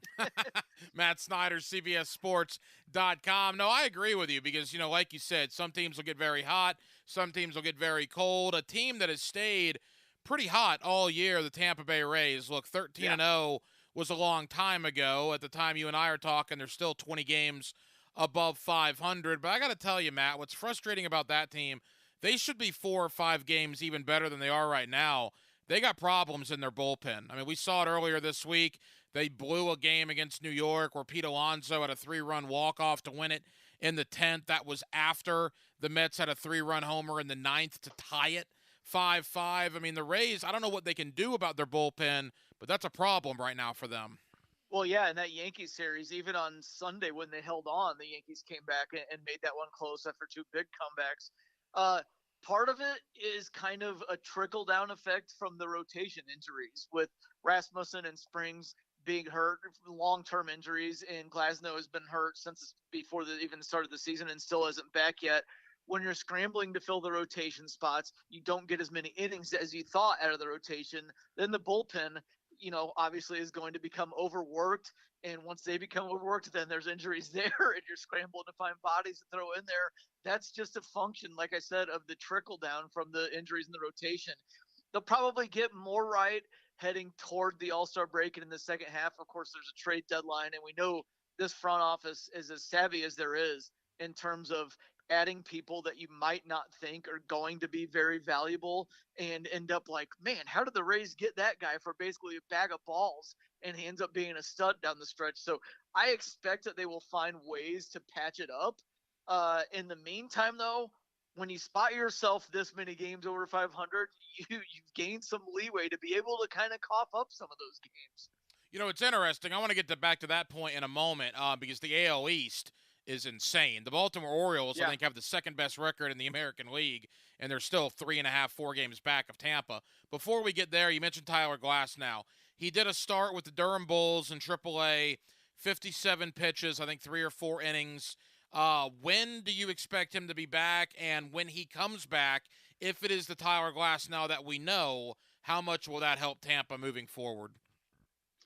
Matt Snyder, CBSSports.com. No, I agree with you because, you know, like you said, some teams will get very hot. Some teams will get very cold. A team that has stayed pretty hot all year, the Tampa Bay Rays. Look, 13-0 was a long time ago. At the time you and I are talking, they're still 20 games above 500. But I got to tell you, Matt, what's frustrating about that team, they should be 4 or 5 games even better than they are right now. They got problems in their bullpen. I mean, we saw it earlier this week. They blew a game against New York where Pete Alonso had a 3-run walk-off to win it in the 10th. That was after the Mets had a 3-run homer in the 9th to tie it 5-5. I mean, the Rays, I don't know what they can do about their bullpen, but that's a problem right now for them. Well, yeah, in that Yankees series, even on Sunday when they held on, the Yankees came back and made that one close after two big comebacks. Part of it is kind of a trickle down effect from the rotation injuries with Rasmussen and Springs being hurt, long term injuries, and Glasnow has been hurt since before even the start of the season and still isn't back yet. When you're scrambling to fill the rotation spots, you don't get as many innings as you thought out of the rotation. Then the bullpen, obviously is going to become overworked. And once they become overworked, then there's injuries there and you're scrambling to find bodies to throw in there. That's just a function, like I said, of the trickle down from the injuries in the rotation. They'll probably get more right heading toward the All-Star break and in the second half. Of course, there's a trade deadline, and we know this front office is as savvy as there is in terms of adding people that you might not think are going to be very valuable and end up like, man, how did the Rays get that guy for basically a bag of balls? And he ends up being a stud down the stretch. So I expect that they will find ways to patch it up. In the meantime, though, when you spot yourself this many games over 500, you've gained some leeway to be able to kind of cough up some of those games. It's interesting. I want to get back to that point in a moment because the AL East is insane. The Baltimore Orioles, I think, have the second best record in the American League, and they're still 3.5, 4 games back of Tampa. Before we get there, you mentioned Tyler Glasnow. He did a start with the Durham Bulls in AAA, 57 pitches, I think 3 or 4 innings. When do you expect him to be back? And when he comes back, if it is the Tyler Glasnow that we know, how much will that help Tampa moving forward?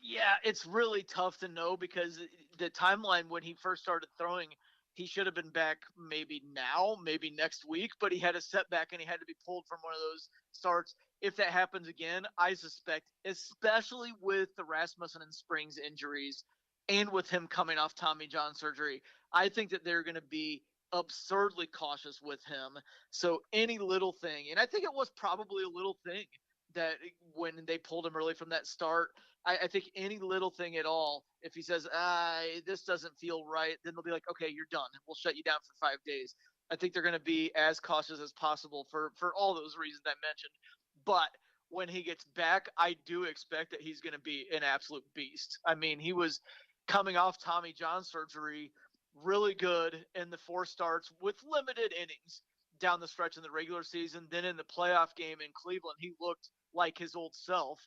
Yeah, it's really tough to know because the timeline when he first started throwing, he should have been back maybe now, maybe next week, but he had a setback and he had to be pulled from one of those starts. If that happens again, I suspect, especially with the Rasmussen and Springs injuries and with him coming off Tommy John surgery, I think that they're going to be absurdly cautious with him. So any little thing, and I think it was probably a little thing that when they pulled him early from that start, I think any little thing at all, if he says, this doesn't feel right, then they'll be like, okay, you're done. We'll shut you down for 5 days. I think they're going to be as cautious as possible for all those reasons I mentioned. But when he gets back, I do expect that he's going to be an absolute beast. I mean, he was coming off Tommy John surgery, really good in the 4 starts with limited innings down the stretch in the regular season. Then in the playoff game in Cleveland, he looked like his old self.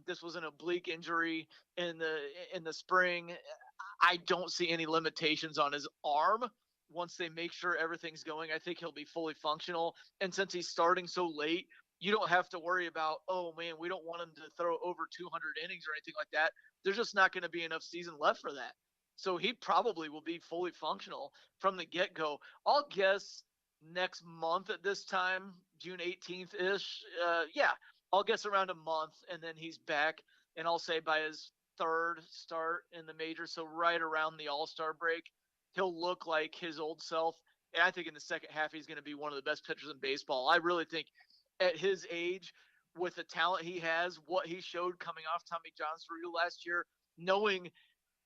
This was an oblique injury in the spring. I don't see any limitations on his arm. Once they make sure everything's going, I think he'll be fully functional. And since he's starting so late, you don't have to worry about, oh man, we don't want him to throw over 200 innings or anything like that. There's just not going to be enough season left for that. So he probably will be fully functional from the get-go. I'll guess next month at this time, June 18th-ish. I'll guess around a month, and then he's back, and I'll say by his 3rd start in the major, so right around the All-Star break, he'll look like his old self. And I think in the second half, he's going to be one of the best pitchers in baseball. I really think at his age, with the talent he has, what he showed coming off Tommy John surgery last year, knowing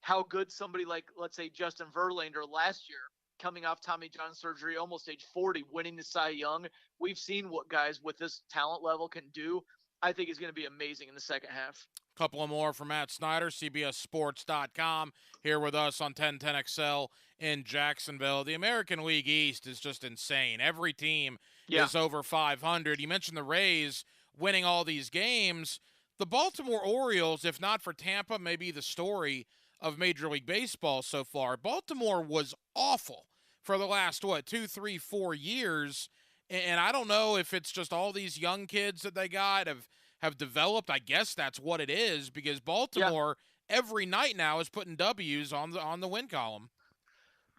how good somebody like, let's say, Justin Verlander last year, coming off Tommy John surgery, almost age 40, winning the Cy Young. We've seen what guys with this talent level can do. I think he's going to be amazing in the second half. A couple of more from Matt Snyder, CBSSports.com, here with us on 1010XL in Jacksonville. The American League East is just insane. Every team is over 500. You mentioned the Rays winning all these games. The Baltimore Orioles, if not for Tampa, may be the story of Major League Baseball so far. Baltimore was awful for the last, 2, 3, 4 years. And I don't know if it's just all these young kids that they got have developed. I guess that's what it is, because Baltimore every night now is putting W's on the win column.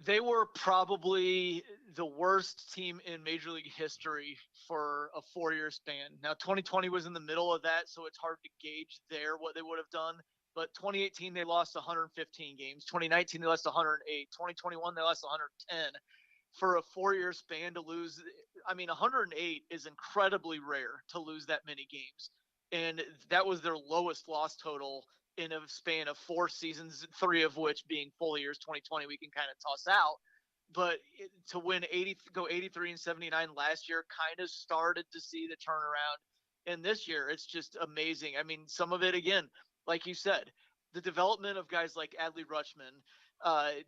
They were probably the worst team in Major League history for a 4-year span. Now, 2020 was in the middle of that, so it's hard to gauge there what they would have done. But 2018, they lost 115 games. 2019, they lost 108. 2021, they lost 110. For a 4-year span to lose, 108 is incredibly rare to lose that many games. And that was their lowest loss total in a span of 4 seasons, 3 of which being full years. 2020 we can kind of toss out. But to win 83 and 79 last year, kind of started to see the turnaround. And this year, it's just amazing. I mean, some of it, again, like you said, the development of guys like Adley Rutschman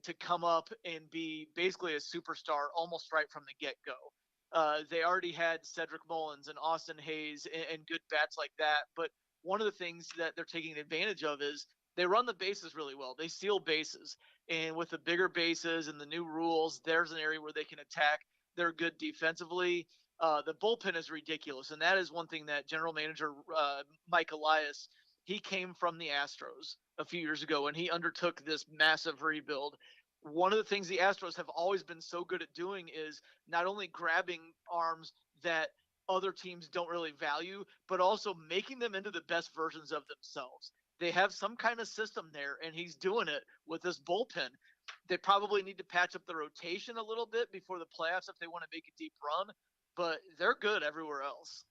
to come up and be basically a superstar almost right from the get-go. They already had Cedric Mullins and Austin Hayes and good bats like that. But one of the things that they're taking advantage of is they run the bases really well. They steal bases. And with the bigger bases and the new rules, there's an area where they can attack. They're good defensively. The bullpen is ridiculous. And that is one thing that general manager Mike Elias, he came from the Astros a few years ago, and he undertook this massive rebuild. One of the things the Astros have always been so good at doing is not only grabbing arms that other teams don't really value, but also making them into the best versions of themselves. They have some kind of system there, and he's doing it with this bullpen. They probably need to patch up the rotation a little bit before the playoffs if they want to make a deep run, but they're good everywhere else.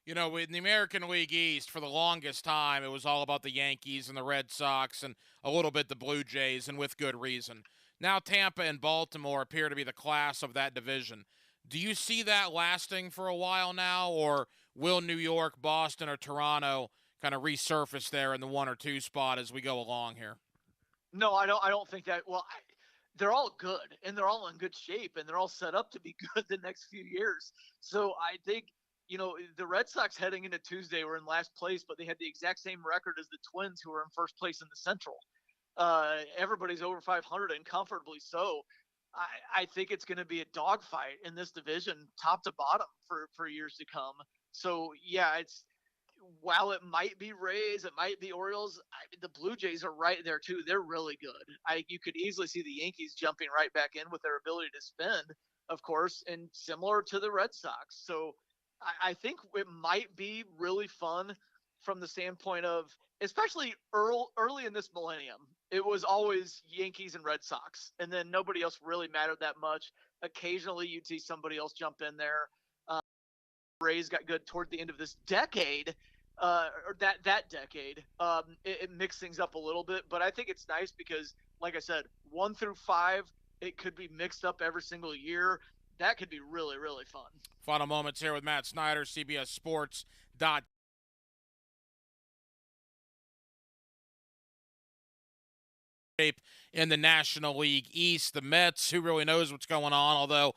You know, in the American League East, for the longest time, it was all about the Yankees and the Red Sox and a little bit the Blue Jays, and with good reason. Now Tampa and Baltimore appear to be the class of that division. Do you see that lasting for a while now, or will New York, Boston, or Toronto kind of resurface there in the 1 or 2 spot as we go along here? No, I don't think that. Well, they're all good, and they're all in good shape, and they're all set up to be good the next few years. So I think, you know, the Red Sox heading into Tuesday were in last place, but they had the exact same record as the Twins, who were in first place in the Central. Everybody's over 500 and comfortably so. I think it's going to be a dogfight in this division, top to bottom, for years to come. So, yeah, while it might be Rays, it might be Orioles, the Blue Jays are right there too. They're really good. You could easily see the Yankees jumping right back in with their ability to spend, of course, and similar to the Red Sox. So I think it might be really fun from the standpoint of, especially early in this millennium, it was always Yankees and Red Sox, and then nobody else really mattered that much. Occasionally you'd see somebody else jump in there. Rays got good toward the end of this decade, or that decade. It mixed things up a little bit, but I think it's nice because, like I said, 1 through 5, it could be mixed up every single year. That could be really, really fun. Final moments here with Matt Snyder, CBS Sports. In the National League East, the Mets, who really knows what's going on, although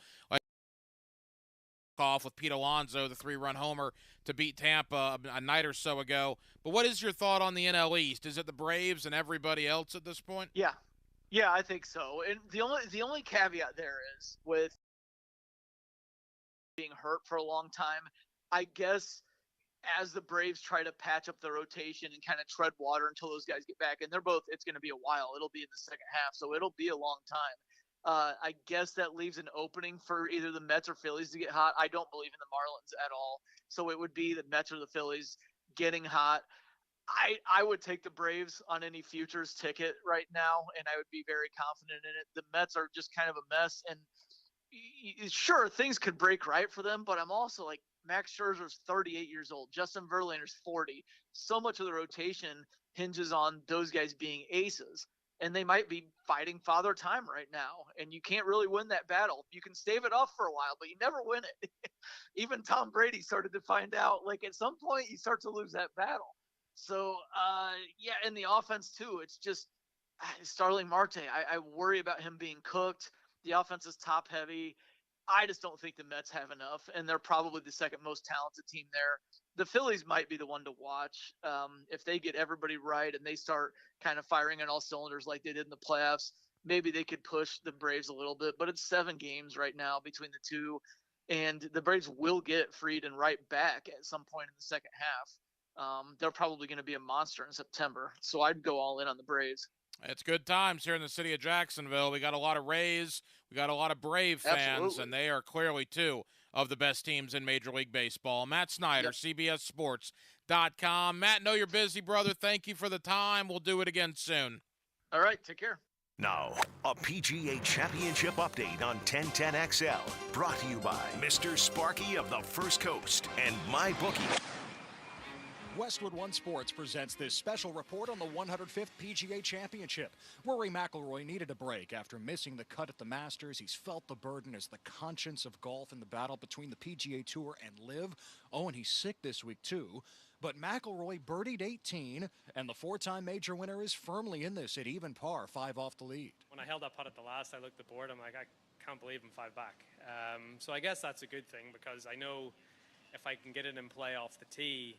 off with Pete Alonso, the 3-run homer to beat Tampa a night or so ago. But what is your thought on the NL East? Is it the Braves and everybody else at this point? Yeah, I think so. And the only caveat there is with being hurt for a long time, I guess as the Braves try to patch up the rotation and kind of tread water until those guys get back, and it's going to be a while. It'll be in the second half, so it'll be a long time. I guess that leaves an opening for either the Mets or Phillies to get hot. I don't believe in the Marlins at all. So it would be the Mets or the Phillies getting hot. I would take the Braves on any futures ticket right now, and I would be very confident in it. The Mets are just kind of a mess, and sure, things could break right for them, but I'm also like, Max Scherzer's 38 years old. Justin Verlander's 40. So much of the rotation hinges on those guys being aces. And they might be fighting father time right now. And you can't really win that battle. You can stave it off for a while, but you never win it. Even Tom Brady started to find out, like, at some point you start to lose that battle. So, yeah, and the offense too. It's just Starling Marte. I worry about him being cooked. The offense is top heavy. I just don't think the Mets have enough, and they're probably the second most talented team there. The Phillies might be the one to watch. If they get everybody right and they start kind of firing on all cylinders like they did in the playoffs, maybe they could push the Braves a little bit. But it's 7 games right now between the two, and the Braves will get Fried and right back at some point in the second half. They're probably going to be a monster in September, so I'd go all in on the Braves. It's good times here in the city of Jacksonville. We got a lot of Rays. We got a lot of Brave fans, Absolutely. and they are clearly 2 of the best teams in Major League Baseball. Matt Snyder, CBSSports.com. Matt, know you're busy, brother. Thank you for the time. We'll do it again soon. All right, take care. Now, a PGA Championship update on 1010XL, brought to you by Mr. Sparky of the First Coast and MyBookie. Westwood One Sports presents this special report on the 105th PGA Championship. Rory McIlroy needed a break after missing the cut at the Masters. He's felt the burden as the conscience of golf in the battle between the PGA Tour and LIV. Oh, and he's sick this week, too. But McIlroy birdied 18, and the four-time major winner is firmly in this at even par, 5 off the lead. When I held that putt at the last, I looked at the board, I'm like, I can't believe I'm 5 back. So I guess that's a good thing, because I know if I can get it in play off the tee,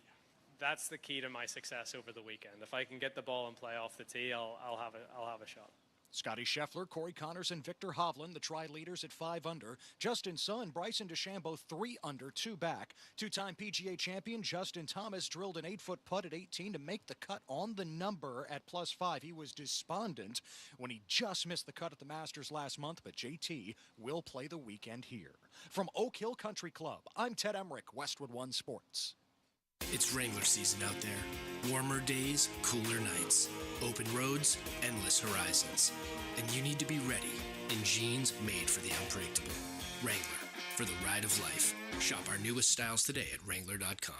that's the key to my success over the weekend. If I can get the ball in play off the tee, I'll have a shot. Scotty Scheffler, Corey Connors, and Victor Hovland, the tri-leaders at 5 under. Justin Suh and Bryson DeChambeau 3 under, 2 back. Two-time PGA champion Justin Thomas drilled an 8-foot putt at 18 to make the cut on the number at +5. He was despondent when he just missed the cut at the Masters last month, but JT will play the weekend here. From Oak Hill Country Club, I'm Ted Emmerich, Westwood One Sports. It's Wrangler season out there. Warmer days, cooler nights. Open roads, endless horizons. And you need to be ready in jeans made for the unpredictable. Wrangler, for the ride of life. Shop our newest styles today at Wrangler.com.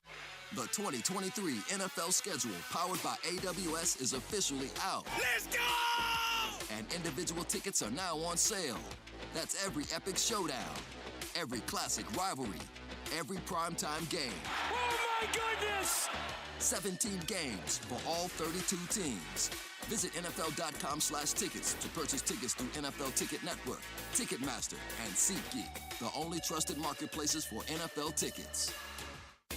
The 2023 NFL schedule, powered by AWS, is officially out. Let's go! And individual tickets are now on sale. That's every epic showdown, every classic rivalry, every primetime game. Oh my goodness! 17 games for all 32 teams. Visit NFL.com/tickets to purchase tickets through NFL Ticket Network, Ticketmaster, and SeatGeek, the only trusted marketplaces for NFL tickets.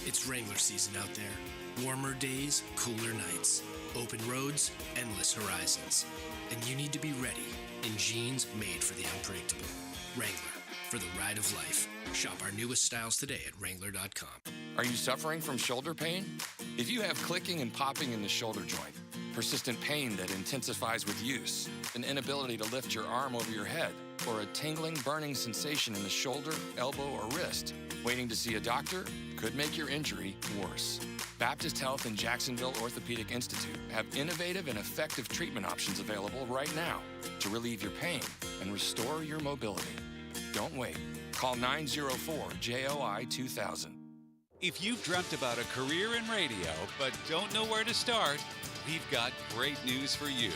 It's Wrangler season out there. Warmer days, cooler nights. Open roads, endless horizons. And you need to be ready in jeans made for the unpredictable. Wrangler, for the ride of life. Shop our newest styles today at Wrangler.com. Are you suffering from shoulder pain? If you have clicking and popping in the shoulder joint, persistent pain that intensifies with use, an inability to lift your arm over your head, or a tingling, burning sensation in the shoulder, elbow, or wrist, waiting to see a doctor could make your injury worse. Baptist Health and Jacksonville Orthopedic Institute have innovative and effective treatment options available right now to relieve your pain and restore your mobility. Don't wait. Call 904-JOI-2000. If you've dreamt about a career in radio but don't know where to start, we've got great news for you.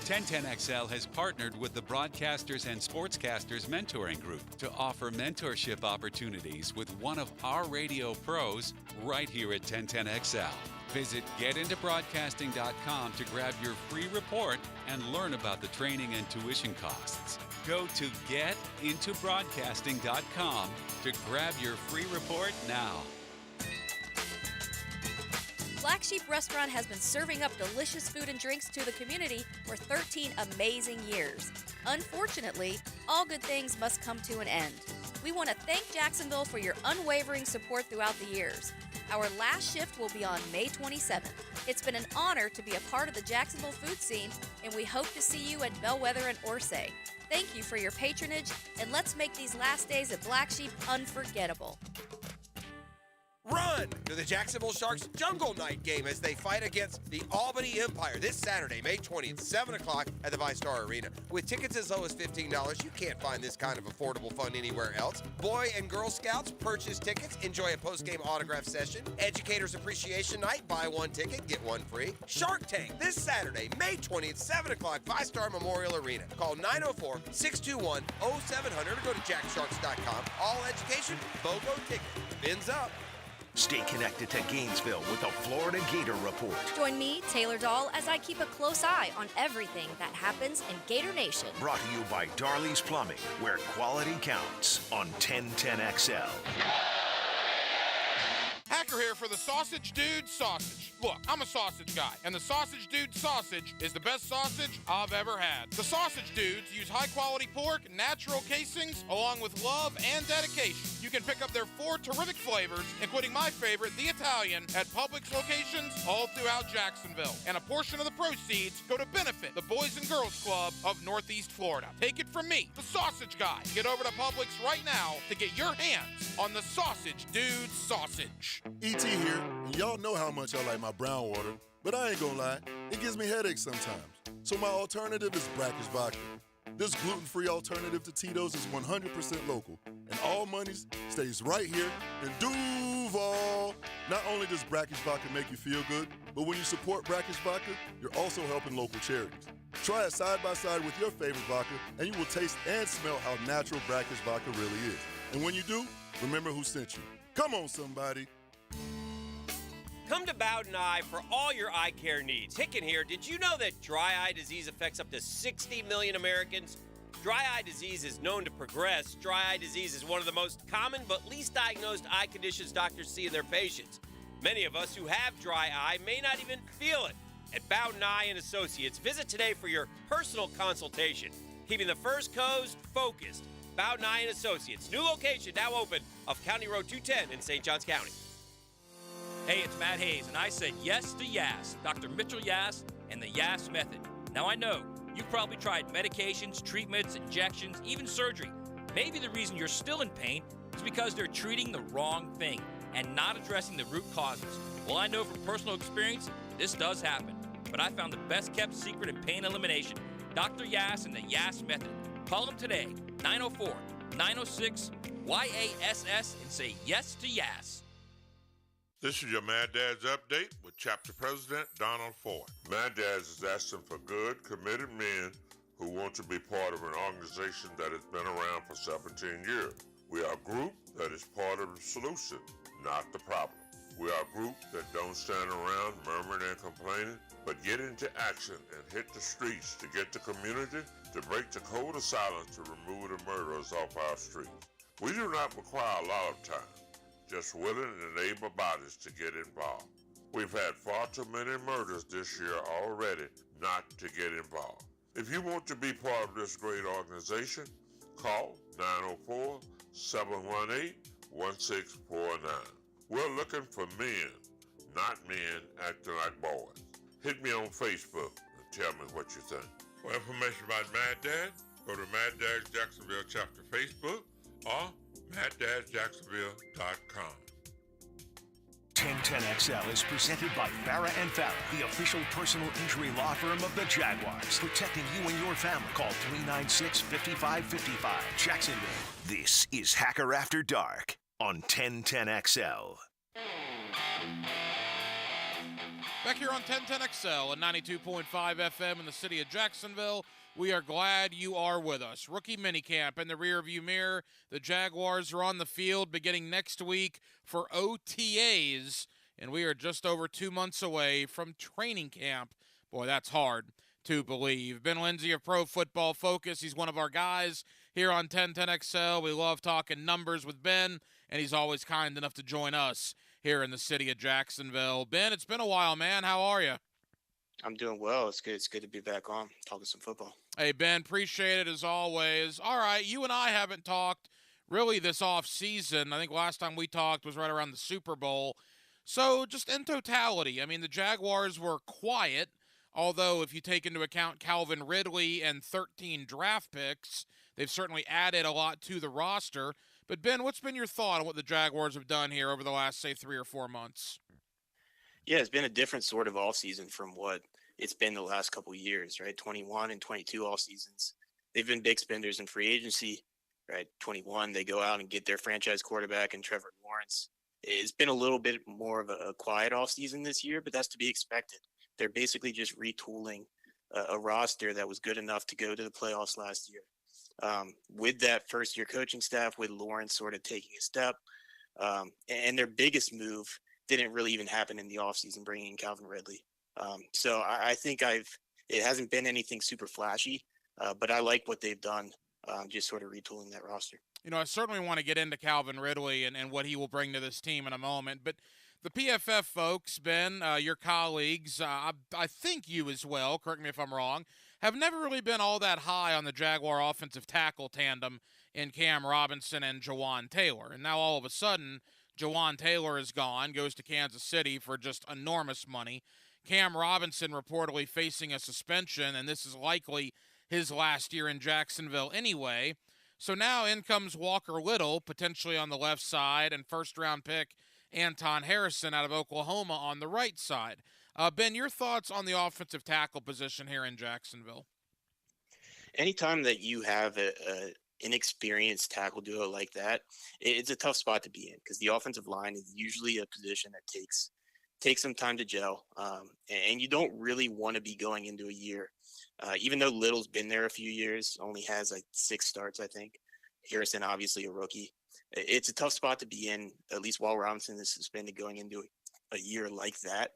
1010XL has partnered with the Broadcasters and Sportscasters Mentoring Group to offer mentorship opportunities with one of our radio pros right here at 1010XL. Visit getintobroadcasting.com to grab your free report and learn about the training and tuition costs. Go to getintobroadcasting.com to grab your free report now. Black Sheep Restaurant has been serving up delicious food and drinks to the community for 13 amazing years. Unfortunately, all good things must come to an end. We want to thank Jacksonville for your unwavering support throughout the years. Our last shift will be on May 27th. It's been an honor to be a part of the Jacksonville food scene, and we hope to see you at Bellwether and Orsay. Thank you for your patronage, and let's make these last days at Black Sheep unforgettable. Run to the Jacksonville Sharks Jungle Night game as they fight against the Albany Empire this Saturday, May 20th, 7 o'clock at the VyStar Arena. With tickets as low as $15, you can't find this kind of affordable fun anywhere else. Boy and Girl Scouts purchase tickets, enjoy a post-game autograph session. Educators Appreciation Night, buy one ticket, get one free. Shark Tank this Saturday, May 20th, 7 o'clock, VyStar Memorial Arena. Call 904-621-0700 or go to jacksharks.com. All education, BOGO ticket. Fins up. Stay connected to Gainesville with the Florida Gator Report. Join me, Taylor Dahl, as I keep a close eye on everything that happens in Gator Nation. Brought to you by Darley's Plumbing, where quality counts on 1010XL. Hacker here for the Sausage Dude Sausage. Look, I'm a sausage guy, and the Sausage Dude Sausage is the best sausage I've ever had. The Sausage Dudes use high-quality pork, natural casings, along with love and dedication. You can pick up their 4 terrific flavors, including my favorite, the Italian, at Publix locations all throughout Jacksonville. And a portion of the proceeds go to benefit the Boys and Girls Club of Northeast Florida. Take it from me, the Sausage Guy. Get over to Publix right now to get your hands on the Sausage Dude Sausage. E.T. here, and y'all know how much I like my brown water, but I ain't gonna lie, it gives me headaches sometimes. So my alternative is Brackish Vodka. This gluten-free alternative to Tito's is 100% local, and all money stays right here in Duval. Not only does Brackish Vodka make you feel good, but when you support Brackish Vodka, you're also helping local charities. Try it side by side with your favorite vodka, and you will taste and smell how natural Brackish Vodka really is. And when you do, remember who sent you. Come on, somebody. Come to Bowden Eye for all your eye care needs. Hicken here. Did you know that dry eye disease affects up to 60 million Americans? Dry eye disease is known to progress. Dry eye disease is one of the most common but least diagnosed eye conditions doctors see in their patients. Many of us who have dry eye may not even feel it. At Bowden Eye and Associates, visit today for your personal consultation. Keeping the First Coast focused. Bowden Eye and Associates. New location now open off County Road 210 in St. Johns County. Hey, it's Matt Hayes, and I said yes to Yas, Dr. Mitchell Yas, and the Yas method. Now, I know you've probably tried medications, treatments, injections, even surgery. Maybe the reason you're still in pain is because they're treating the wrong thing and not addressing the root causes. Well, I know from personal experience, this does happen. But I found the best-kept secret in pain elimination, Dr. Yas and the Yas method. Call him today, 904-906-YASS, and say yes to Yas. This is your Mad Dad's Update with Chapter President Donald Ford. Mad Dad's is asking for good, committed men who want to be part of an organization that has been around for 17 years. We are a group that is part of the solution, not the problem. We are a group that don't stand around murmuring and complaining, but get into action and hit the streets to get the community to break the code of silence to remove the murderers off our streets. We do not require a lot of time, just willing and able bodies to get involved. We've had far too many murders this year already not to get involved. If you want to be part of this great organization, call 904-718-1649. We're looking for men, not men acting like boys. Hit me on Facebook and tell me what you think. For information about Mad Dad, go to Mad Dad's Jacksonville Chapter Facebook or MadDadJacksonville.com. 1010XL is presented by Farah and Farah, the official personal injury law firm of the Jaguars, protecting you and your family. Call 396-5555, Jacksonville. This is Hacker After Dark on 1010XL. Back here on 1010XL and 92.5 FM in the city of Jacksonville. We are glad you are with us. Rookie minicamp in the rearview mirror. The Jaguars are on the field beginning next week for OTAs, and we are just over 2 months away from training camp. Boy, that's hard to believe. Ben Lindsay of Pro Football Focus. He's one of our guys here on 1010XL. We love talking numbers with Ben, and he's always kind enough to join us here in the city of Jacksonville. Ben, it's been a while, man. How are you? I'm doing well. It's good. It's good to be back on talking some football. Hey, Ben, appreciate it as always. All right, you and I haven't talked really this off season. I think last time we talked was right around the Super Bowl. So just in totality, I mean, the Jaguars were quiet, although if you take into account Calvin Ridley and 13 draft picks, they've certainly added a lot to the roster. But, Ben, what's been your thought on what the Jaguars have done here over the last, say, 3 or 4 months? Yeah, it's been a different sort of all season from what it's been the last couple of years, right? 21 and 22 all seasons. They've been big spenders in free agency, right? 21, they go out and get their franchise quarterback and Trevor Lawrence. It's been a little bit more of a quiet off season this year, but that's to be expected. They're basically just retooling a roster that was good enough to go to the playoffs last year. With that first-year coaching staff, with Lawrence sort of taking a step, and their biggest move didn't really even happen in the offseason, bringing in Calvin Ridley. So I think it hasn't been anything super flashy, but I like what they've done, just sort of retooling that roster. You know, I certainly want to get into Calvin Ridley and what he will bring to this team in a moment, but the PFF folks, Ben, your colleagues, I think you as well, correct me if I'm wrong, have never really been all that high on the Jaguar offensive tackle tandem in Cam Robinson and Jawan Taylor. And now all of a sudden, Jawan Taylor is gone, goes to Kansas City for just enormous money. Cam Robinson reportedly facing a suspension, and this is likely his last year in Jacksonville anyway. So now in comes Walker Little, potentially on the left side, and first-round pick Anton Harrison out of Oklahoma on the right side. Ben, your thoughts on the offensive tackle position here in Jacksonville? anytime that you have a inexperienced tackle duo like that, it's a tough spot to be in because the offensive line is usually a position that takes some time to gel, and you don't really want to be going into a year, even though Little's been there a few years, only has like 6 starts, I think. Harrison, obviously a rookie. It's a tough spot to be in, at least while Robinson is suspended going into a year like that.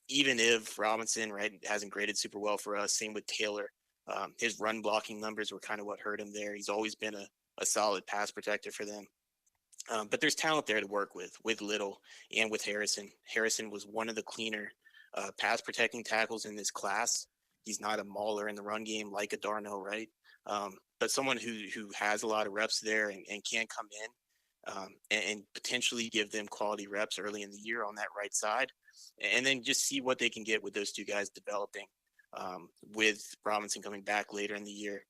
Even if Robinson, right, hasn't graded super well for us, same with Taylor. His run blocking numbers were kind of what hurt him there. He's always been a solid pass protector for them. But there's talent there to work with Little and with Harrison. Harrison was one of the cleaner pass protecting tackles in this class. He's not a mauler in the run game like a Darnell Wright, but someone who has a lot of reps there and can come in and potentially give them quality reps early in the year on that right side, and then just see what they can get with those two guys developing. With Robinson coming back later in the year,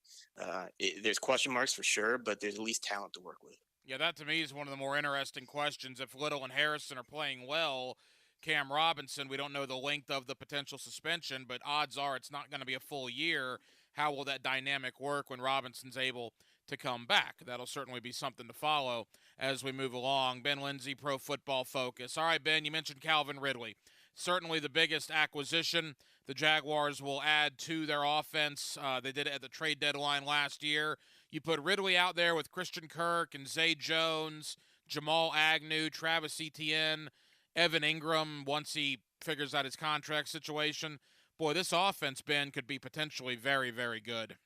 there's question marks for sure, but there's at least talent to work with. Yeah, that to me is one of the more interesting questions. If Little and Harrison are playing well, Cam Robinson, we don't know the length of the potential suspension, but odds are it's not going to be a full year. How will that dynamic work when Robinson's able to come back? That'll certainly be something to follow as we move along. Ben Lindsay, Pro Football Focus. All right, Ben, you mentioned Calvin Ridley. Certainly the biggest acquisition the Jaguars will add to their offense. They did it at the trade deadline last year. You put Ridley out there with Christian Kirk and Zay Jones, Jamal Agnew, Travis Etienne, Evan Ingram once he figures out his contract situation. Boy, this offense, Ben, could be potentially very, very good.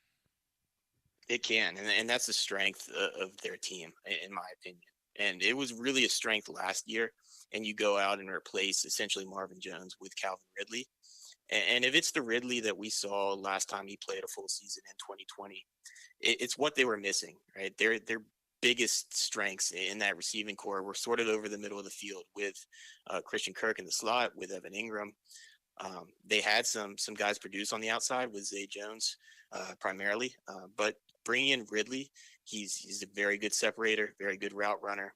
It can, and that's the strength of their team, in my opinion. And it was really a strength last year, and you go out and replace essentially Marvin Jones with Calvin Ridley. And if it's the Ridley that we saw last time he played a full season in 2020, it's what they were missing, right? Their biggest strengths in that receiving core were sort of over the middle of the field with Christian Kirk in the slot, with Evan Ingram. They had some guys produce on the outside with Zay Jones primarily, but bringing in Ridley, he's a very good separator, very good route runner.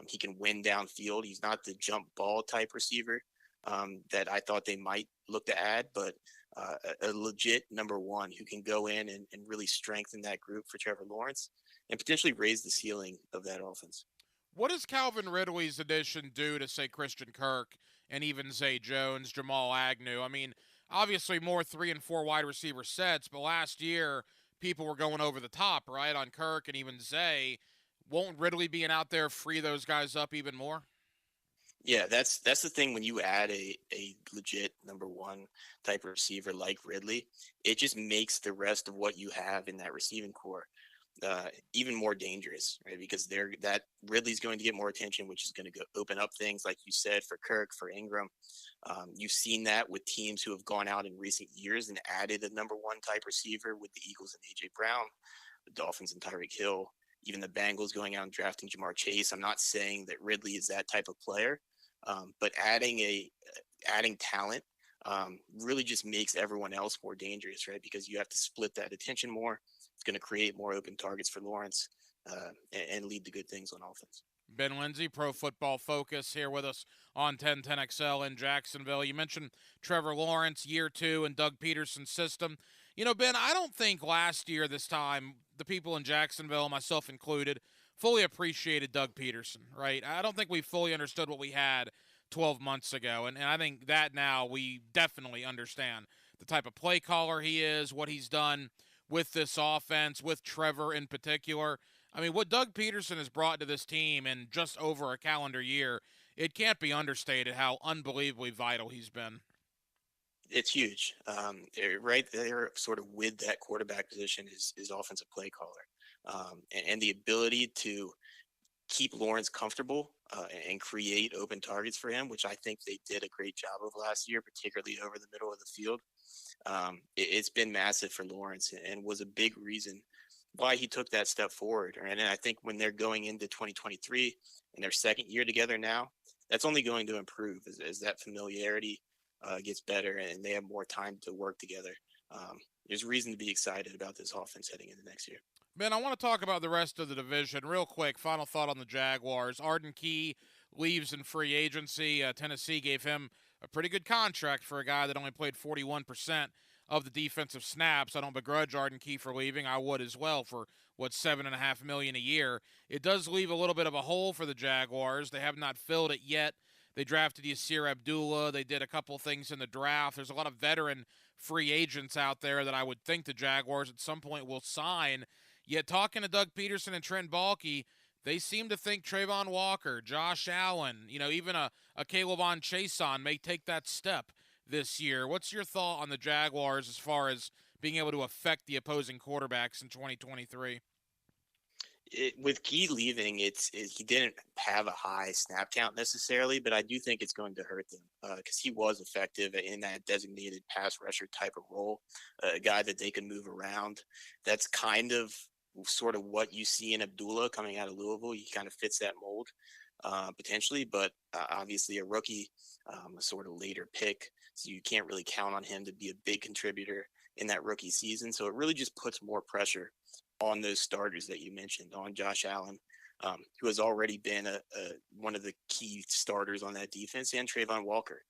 He can win downfield. He's not the jump ball type receiver that I thought they might look to add, but a legit number one who can go in and really strengthen that group for Trevor Lawrence and potentially raise the ceiling of that offense. What does Calvin Ridley's addition do to, say, Christian Kirk and even Zay Jones, Jamal Agnew? I mean, obviously more 3 and 4 wide receiver sets, but last year people were going over the top, right, on Kirk and even Zay. Won't Ridley being out there free those guys up even more? Yeah, that's the thing when you add a legit number one type of receiver like Ridley, it just makes the rest of what you have in that receiving core even more dangerous, right? Because that Ridley's going to get more attention, which is going to open up things, like you said, for Kirk, for Ingram. You've seen that with teams who have gone out in recent years and added a number one type receiver with the Eagles and A.J. Brown, the Dolphins and Tyreek Hill, even the Bengals going out and drafting Jamar Chase. I'm not saying that Ridley is that type of player, but adding talent really just makes everyone else more dangerous, right? Because you have to split that attention more. It's going to create more open targets for Lawrence and lead to good things on offense. Ben Lindsay, Pro Football Focus, here with us on 1010XL in Jacksonville. You mentioned Trevor Lawrence, year 2, and Doug Peterson's system. You know, Ben, I don't think last year this time the people in Jacksonville, myself included, fully appreciated Doug Peterson, right? I don't think we fully understood what we had 12 months ago, and I think that now we definitely understand the type of play caller he is, what he's done with this offense, with Trevor in particular. I mean, what Doug Peterson has brought to this team in just over a calendar year, it can't be understated how unbelievably vital he's been. It's huge. Right there, sort of with that quarterback position is offensive play caller. And the ability to keep Lawrence comfortable and create open targets for him, which I think they did a great job of last year, particularly over the middle of the field. It's been massive for Lawrence and was a big reason why he took that step forward. And I think when they're going into 2023 and their second year together now, that's only going to improve as that familiarity gets better and they have more time to work together. There's reason to be excited about this offense heading into next year. Ben, I want to talk about the rest of the division real quick. Final thought on the Jaguars. Arden Key leaves in free agency. Tennessee gave him a pretty good contract for a guy that only played 41% of the defensive snaps. I don't begrudge Arden Key for leaving. I would as well for, $7.5 million a year. It does leave a little bit of a hole for the Jaguars. They have not filled it yet. They drafted Yasir Abdullah. They did a couple things in the draft. There's a lot of veteran free agents out there that I would think the Jaguars at some point will sign. Yet talking to Doug Peterson and Trent Baalke, they seem to think Trayvon Walker, Josh Allen, even a Caleb Chason may take that step this year. What's your thought on the Jaguars as far as being able to affect the opposing quarterbacks in 2023? With Key leaving, he didn't have a high snap count necessarily, but I do think it's going to hurt them because he was effective in that designated pass rusher type of role, a guy that they can move around. That's kind of sort of what you see in Abdullah coming out of Louisville. He kind of fits that mold potentially, but obviously a rookie, a sort of later pick, so you can't really count on him to be a big contributor in that rookie season. So it really just puts more pressure on those starters that you mentioned, on Josh Allen, who has already been one of the key starters on that defense, and Trayvon Walker.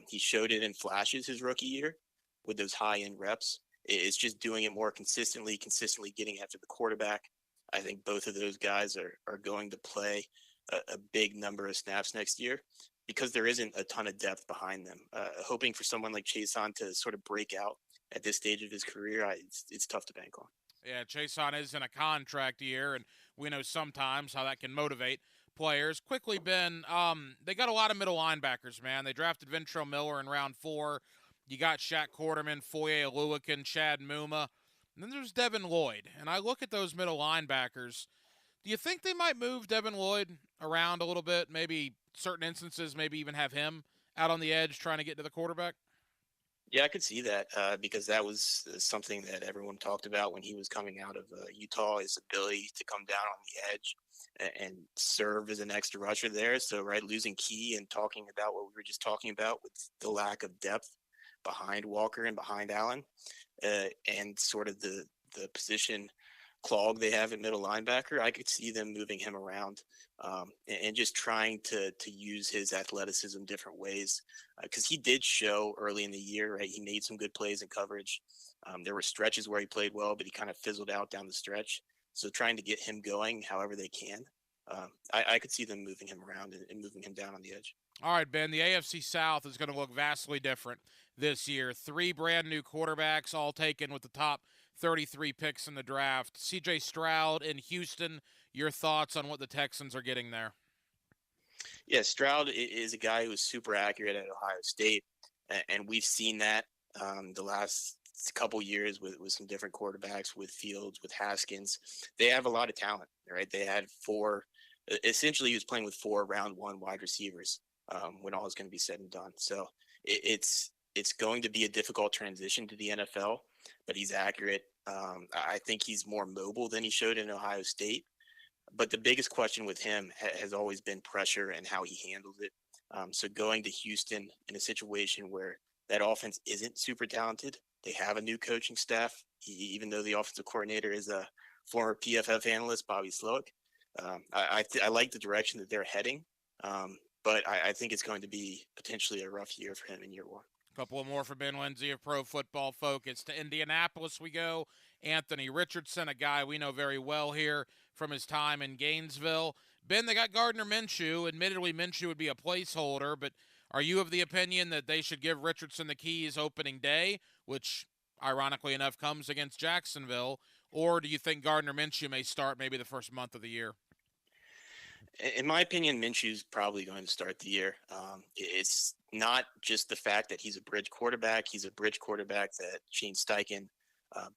He showed it in flashes his rookie year with those high-end reps. It's just doing it more consistently getting after the quarterback. I think both of those guys are going to play a big number of snaps next year because there isn't a ton of depth behind them. Hoping for someone like Chason to sort of break out at this stage of his career, it's tough to bank on. Yeah, Chason is in a contract year, and we know sometimes how that can motivate players. Quickly, Ben, they got a lot of middle linebackers, man. They drafted Ventrell Miller in round 4. You got Shaq Quarterman, Foye Oluokun, Chad Muma. And then there's Devin Lloyd. And I look at those middle linebackers. Do you think they might move Devin Lloyd around a little bit? Maybe certain instances, maybe even have him out on the edge trying to get to the quarterback? Yeah, I could see that because that was something that everyone talked about when he was coming out of Utah, his ability to come down on the edge and serve as an extra rusher there. So, right, losing Key and talking about what we were just talking about with the lack of depth behind Walker and behind Allen and sort of the position clog they have at middle linebacker, I could see them moving him around and just trying to use his athleticism different ways because he did show early in the year, right? He made some good plays in coverage. There were stretches where he played well, but he kind of fizzled out down the stretch. So trying to get him going however they can, I could see them moving him around and moving him down on the edge. All right, Ben, the AFC South is going to look vastly different this year. 3 brand new quarterbacks, all taken with the top 33 picks in the draft. C.J. Stroud in Houston, your thoughts on what the Texans are getting there? Yeah, Stroud is a guy who is super accurate at Ohio State, and we've seen that the last couple years with some different quarterbacks, with Fields, with Haskins. They have a lot of talent, right? They had 4 – essentially he was playing with 4 round 1 wide receivers when all is going to be said and done. So it's going to be a difficult transition to the NFL, but he's accurate. I think he's more mobile than he showed in Ohio State. But the biggest question with him has always been pressure and how he handles it. So going to Houston in a situation where that offense isn't super talented, they have a new coaching staff, even though the offensive coordinator is a former PFF analyst, Bobby Slowick. I like the direction that they're heading, but I think it's going to be potentially a rough year for him in year 1. A couple more for Ben Lindsay of Pro Football Focus. To Indianapolis we go. Anthony Richardson, a guy we know very well here from his time in Gainesville. Ben, they got Gardner Minshew. Admittedly, Minshew would be a placeholder, but are you of the opinion that they should give Richardson the keys opening day, which, ironically enough, comes against Jacksonville, or do you think Gardner Minshew may start maybe the first month of the year? In my opinion, Minshew's probably going to start the year. It's not just the fact that he's a bridge quarterback. He's a bridge quarterback that Shane Steichen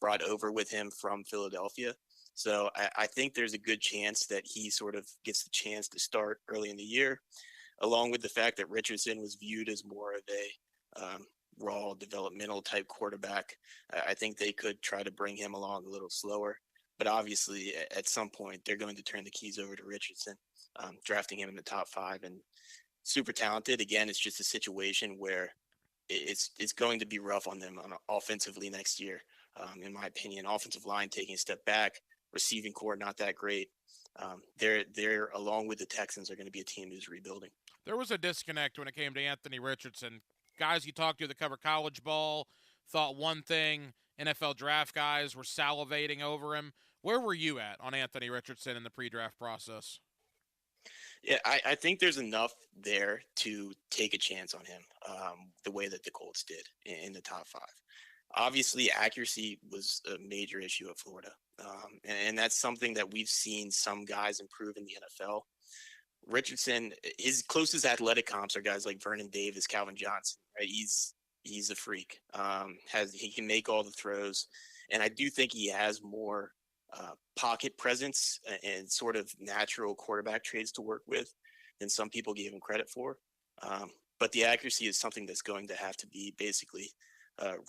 brought over with him from Philadelphia. So I think there's a good chance that he sort of gets the chance to start early in the year, along with the fact that Richardson was viewed as more of a raw developmental type quarterback. I think they could try to bring him along a little slower. But obviously, at some point, they're going to turn the keys over to Richardson, drafting him in the top 5. And super talented. Again, it's just a situation where it's going to be rough on them offensively next year. In my opinion, offensive line taking a step back, receiving core not that great. They're along with the Texans are going to be a team who's rebuilding. There was a disconnect when it came to Anthony Richardson. Guys you talk to that cover college ball thought one thing. NFL draft guys were salivating over him. Where were you at on Anthony Richardson in the pre-draft process? Yeah, I think there's enough there to take a chance on him, the way that the Colts did in the top 5. Obviously, accuracy was a major issue at Florida, and that's something that we've seen some guys improve in the NFL. Richardson, his closest athletic comps are guys like Vernon Davis, Calvin Johnson. Right? He's a freak. He can make all the throws, and I do think he has more pocket presence and sort of natural quarterback traits to work with than some people gave him credit for. But the accuracy is something that's going to have to be basically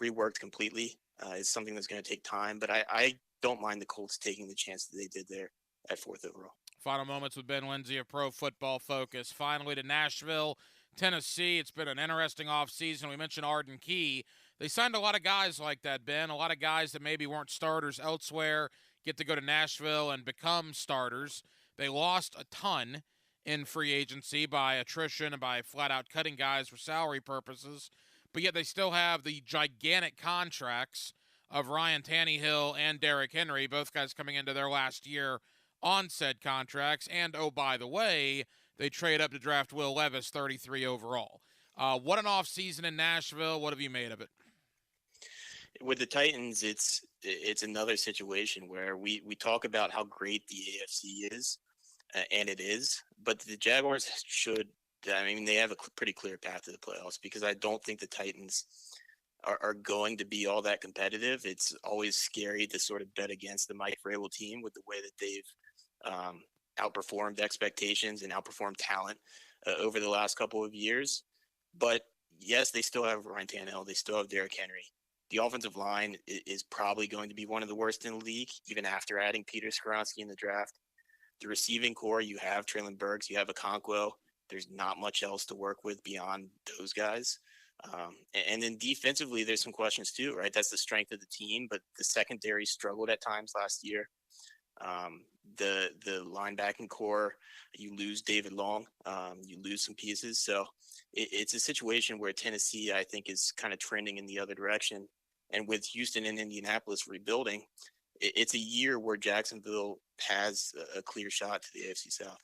reworked completely. It's something that's going to take time, but I don't mind the Colts taking the chance that they did there at 4th overall. Final moments with Ben Lindsay of Pro Football Focus. Finally to Nashville, Tennessee. It's been an interesting offseason. We mentioned Arden Key. They signed a lot of guys like that, Ben. A lot of guys that maybe weren't starters elsewhere get to go to Nashville and become starters. They lost a ton in free agency by attrition and by flat-out cutting guys for salary purposes, but yet they still have the gigantic contracts of Ryan Tannehill and Derrick Henry, both guys coming into their last year on said contracts. And, oh, by the way, they trade up to draft Will Levis, 33 overall. What an offseason in Nashville. What have you made of it? With the Titans, it's another situation where we talk about how great the AFC is, and it is, but the Jaguars they have a pretty clear path to the playoffs, because I don't think the Titans are going to be all that competitive. It's always scary to sort of bet against the Mike Vrabel team with the way that they've outperformed expectations and outperformed talent over the last couple of years. But yes, they still have Ryan Tannehill. They still have Derrick Henry. The offensive line is probably going to be one of the worst in the league, even after adding Peter Skoronski in the draft. The receiving core, you have Treylon Burks, you have Okonkwo. There's not much else to work with beyond those guys. And then defensively, there's some questions too, right? That's the strength of the team, but the secondary struggled at times last year. The linebacking core, you lose David Long, you lose some pieces. So it's a situation where Tennessee, I think, is kind of trending in the other direction. And with Houston and Indianapolis rebuilding, it's a year where Jacksonville has a clear shot to the AFC South.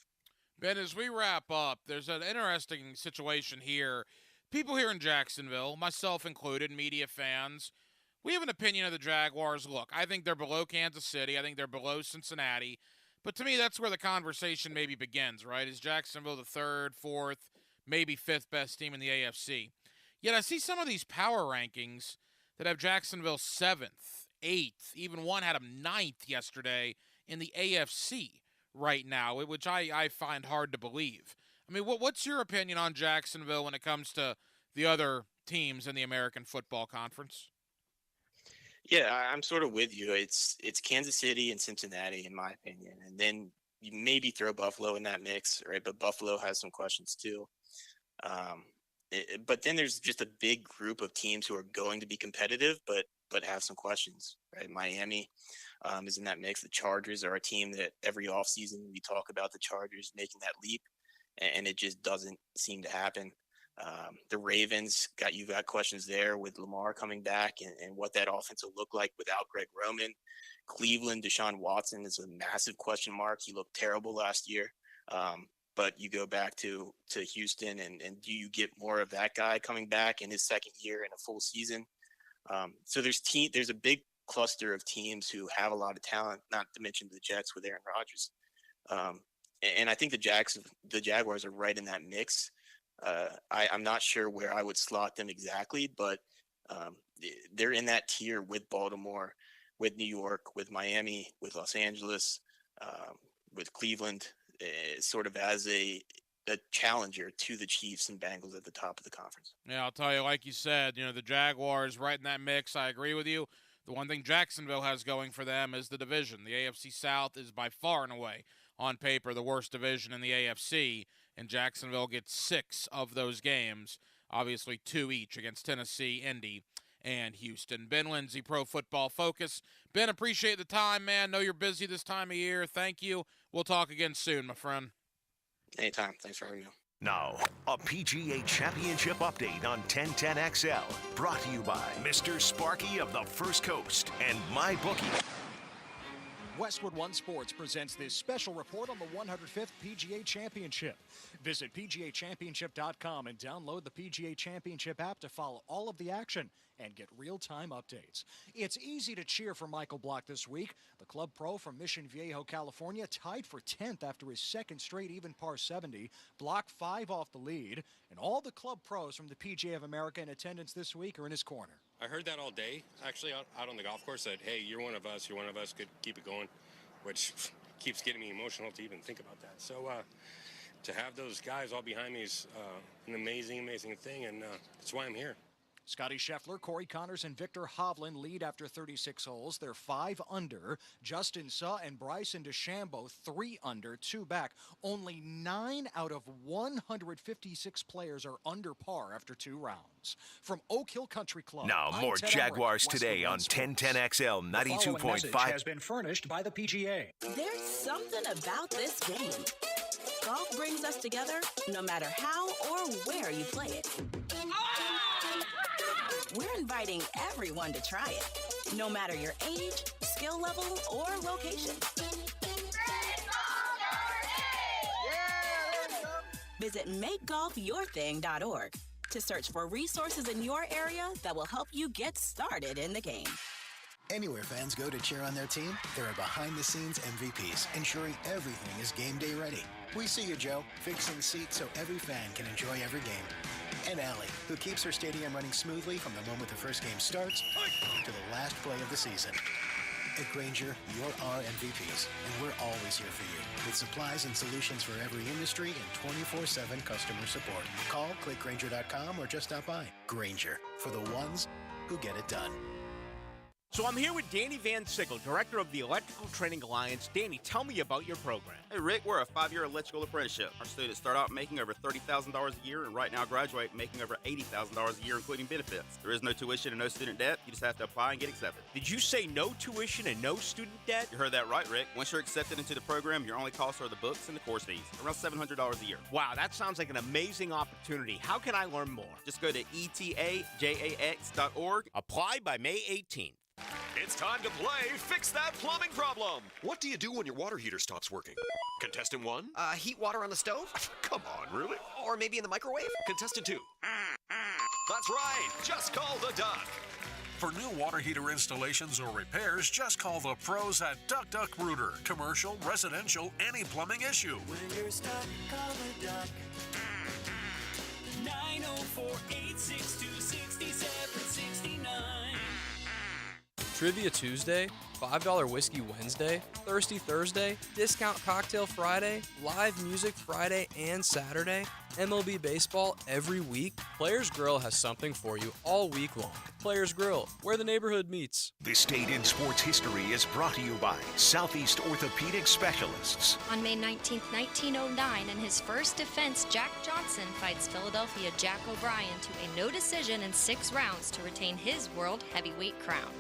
Ben, as we wrap up, there's an interesting situation here. People here in Jacksonville, myself included, media fans, we have an opinion of the Jaguars. Look, I think they're below Kansas City. I think they're below Cincinnati. But to me, that's where the conversation maybe begins, right? Is Jacksonville the 3rd, 4th, maybe 5th best team in the AFC? Yet I see some of these power rankings that have Jacksonville 7th, 8th, even one had them 9th yesterday in the AFC right now, which I find hard to believe. I mean, what's your opinion on Jacksonville when it comes to the other teams in the American Football Conference? Yeah, I'm sort of with you. It's Kansas City and Cincinnati, in my opinion. And then you maybe throw Buffalo in that mix, right? But Buffalo has some questions too. But then there's just a big group of teams who are going to be competitive, but have some questions, right? Miami is in that mix. The Chargers are a team that every offseason we talk about the Chargers making that leap, and it just doesn't seem to happen. The Ravens, you've got questions there with Lamar coming back and what that offense will look like without Greg Roman. Cleveland, Deshaun Watson is a massive question mark. He looked terrible last year. But you go back to Houston, and do you get more of that guy coming back in his second year in a full season? So there's a big cluster of teams who have a lot of talent, not to mention the Jets with Aaron Rodgers. And I think the Jaguars are right in that mix. I'm not sure where I would slot them exactly, but they're in that tier with Baltimore, with New York, with Miami, with Los Angeles, with Cleveland, sort of as a challenger to the Chiefs and Bengals at the top of the conference. Yeah, I'll tell you, like you said, the Jaguars right in that mix. I agree with you. The one thing Jacksonville has going for them is the division. The AFC South is by far and away, on paper, the worst division in the AFC, and Jacksonville gets 6 of those games, obviously 2 each against Tennessee, Indy, and Houston. Ben Lindsay, Pro Football Focus. Ben, appreciate the time, man. Know you're busy this time of year. Thank you. We'll talk again soon, my friend. Anytime. Thanks for having me. Now, a PGA Championship update on 1010XL. Brought to you by Mr. Sparky of the First Coast and MyBookie. Westwood One Sports presents this special report on the 105th PGA Championship. Visit PGAChampionship.com and download the PGA Championship app to follow all of the action and get real-time updates. It's easy to cheer for Michael Block this week. The club pro from Mission Viejo, California, tied for 10th after his second straight even par 70. Block 5 off the lead, and all the club pros from the PGA of America in attendance this week are in his corner. I heard that all day, actually, out on the golf course, that, hey, you're one of us, could keep it going, which keeps getting me emotional to even think about that. So to have those guys all behind me is an amazing, amazing thing, and that's why I'm here. Scotty Scheffler, Corey Connors, and Victor Hovland lead after 36 holes. They're 5 under. Justin Suh and Bryson DeChambeau 3 under, 2 back. Only 9 out of 156 players are under par after 2 rounds. From Oak Hill Country Club. Now, more Jaguars today on 1010XL 92.5. Has been furnished by the PGA. There's something about this game. Golf brings us together no matter how or where you play it. We're inviting everyone to try it, no matter your age, skill level, or location. Visit MakeGolfYourThing.org to search for resources in your area that will help you get started in the game. Anywhere fans go to cheer on their team, there are behind-the-scenes MVPs, ensuring everything is game day ready. We see you, Joe, fixing seats so every fan can enjoy every game. And Allie, who keeps her stadium running smoothly from the moment the first game starts to the last play of the season. At Grainger, you're our MVPs, and we're always here for you, with supplies and solutions for every industry and 24/7 customer support. Call, click Grainger.com, or just stop by. Grainger, for the ones who get it done. So I'm here with Danny Van Sickle, director of the Electrical Training Alliance. Danny, tell me about your program. Hey, Rick, we're a 5-year electrical apprenticeship. Our students start out making over $30,000 a year, and right now graduate making over $80,000 a year, including benefits. There is no tuition and no student debt. You just have to apply and get accepted. Did you say no tuition and no student debt? You heard that right, Rick. Once you're accepted into the program, your only costs are the books and the course fees, around $700 a year. Wow, that sounds like an amazing opportunity. How can I learn more? Just go to etajax.org. Apply by May 18th. It's time to play Fix That Plumbing Problem. What do you do when your water heater stops working? Contestant 1? Heat water on the stove? Come on, really? Or maybe in the microwave? Contestant 2? That's right. Just call the Duck. For new water heater installations or repairs, just call the pros at Duck Duck Rooter. Commercial, residential, any plumbing issue. When you're stuck, call the Duck. 904-862-6769. Trivia Tuesday, $5 Whiskey Wednesday, Thirsty Thursday, Discount Cocktail Friday, Live Music Friday and Saturday, MLB Baseball every week. Players Grill has something for you all week long. Players Grill, where the neighborhood meets. This Date in Sports History is brought to you by Southeast Orthopedic Specialists. On May 19, 1909, in his first defense, Jack Johnson fights Philadelphia Jack O'Brien to a no decision in 6 rounds to retain his world heavyweight crown.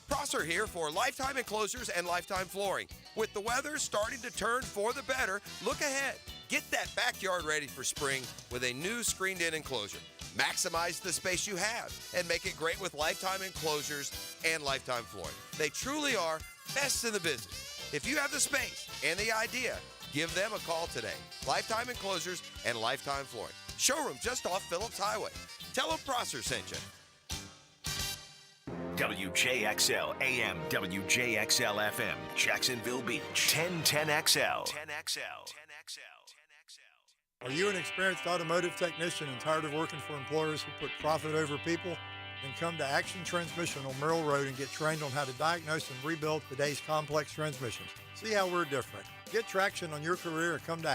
Prosser here for Lifetime Enclosures and Lifetime Flooring. With the weather starting to turn for the better, look ahead. Get that backyard ready for spring with a new screened-in enclosure. Maximize the space you have and make it great with Lifetime Enclosures and Lifetime Flooring. They truly are best in the business. If you have the space and the idea, give them a call today. Lifetime Enclosures and Lifetime Flooring. Showroom just off Phillips Highway. Tell them Prosser sent you. WJXL AM, WJXL FM, Jacksonville Beach, 1010XL. 10XL. Are you an experienced automotive technician and tired of working for employers who put profit over people? Then come to Action Transmission on Merrill Road and get trained on how to diagnose and rebuild today's complex transmissions. See how we're different. Get traction on your career and come to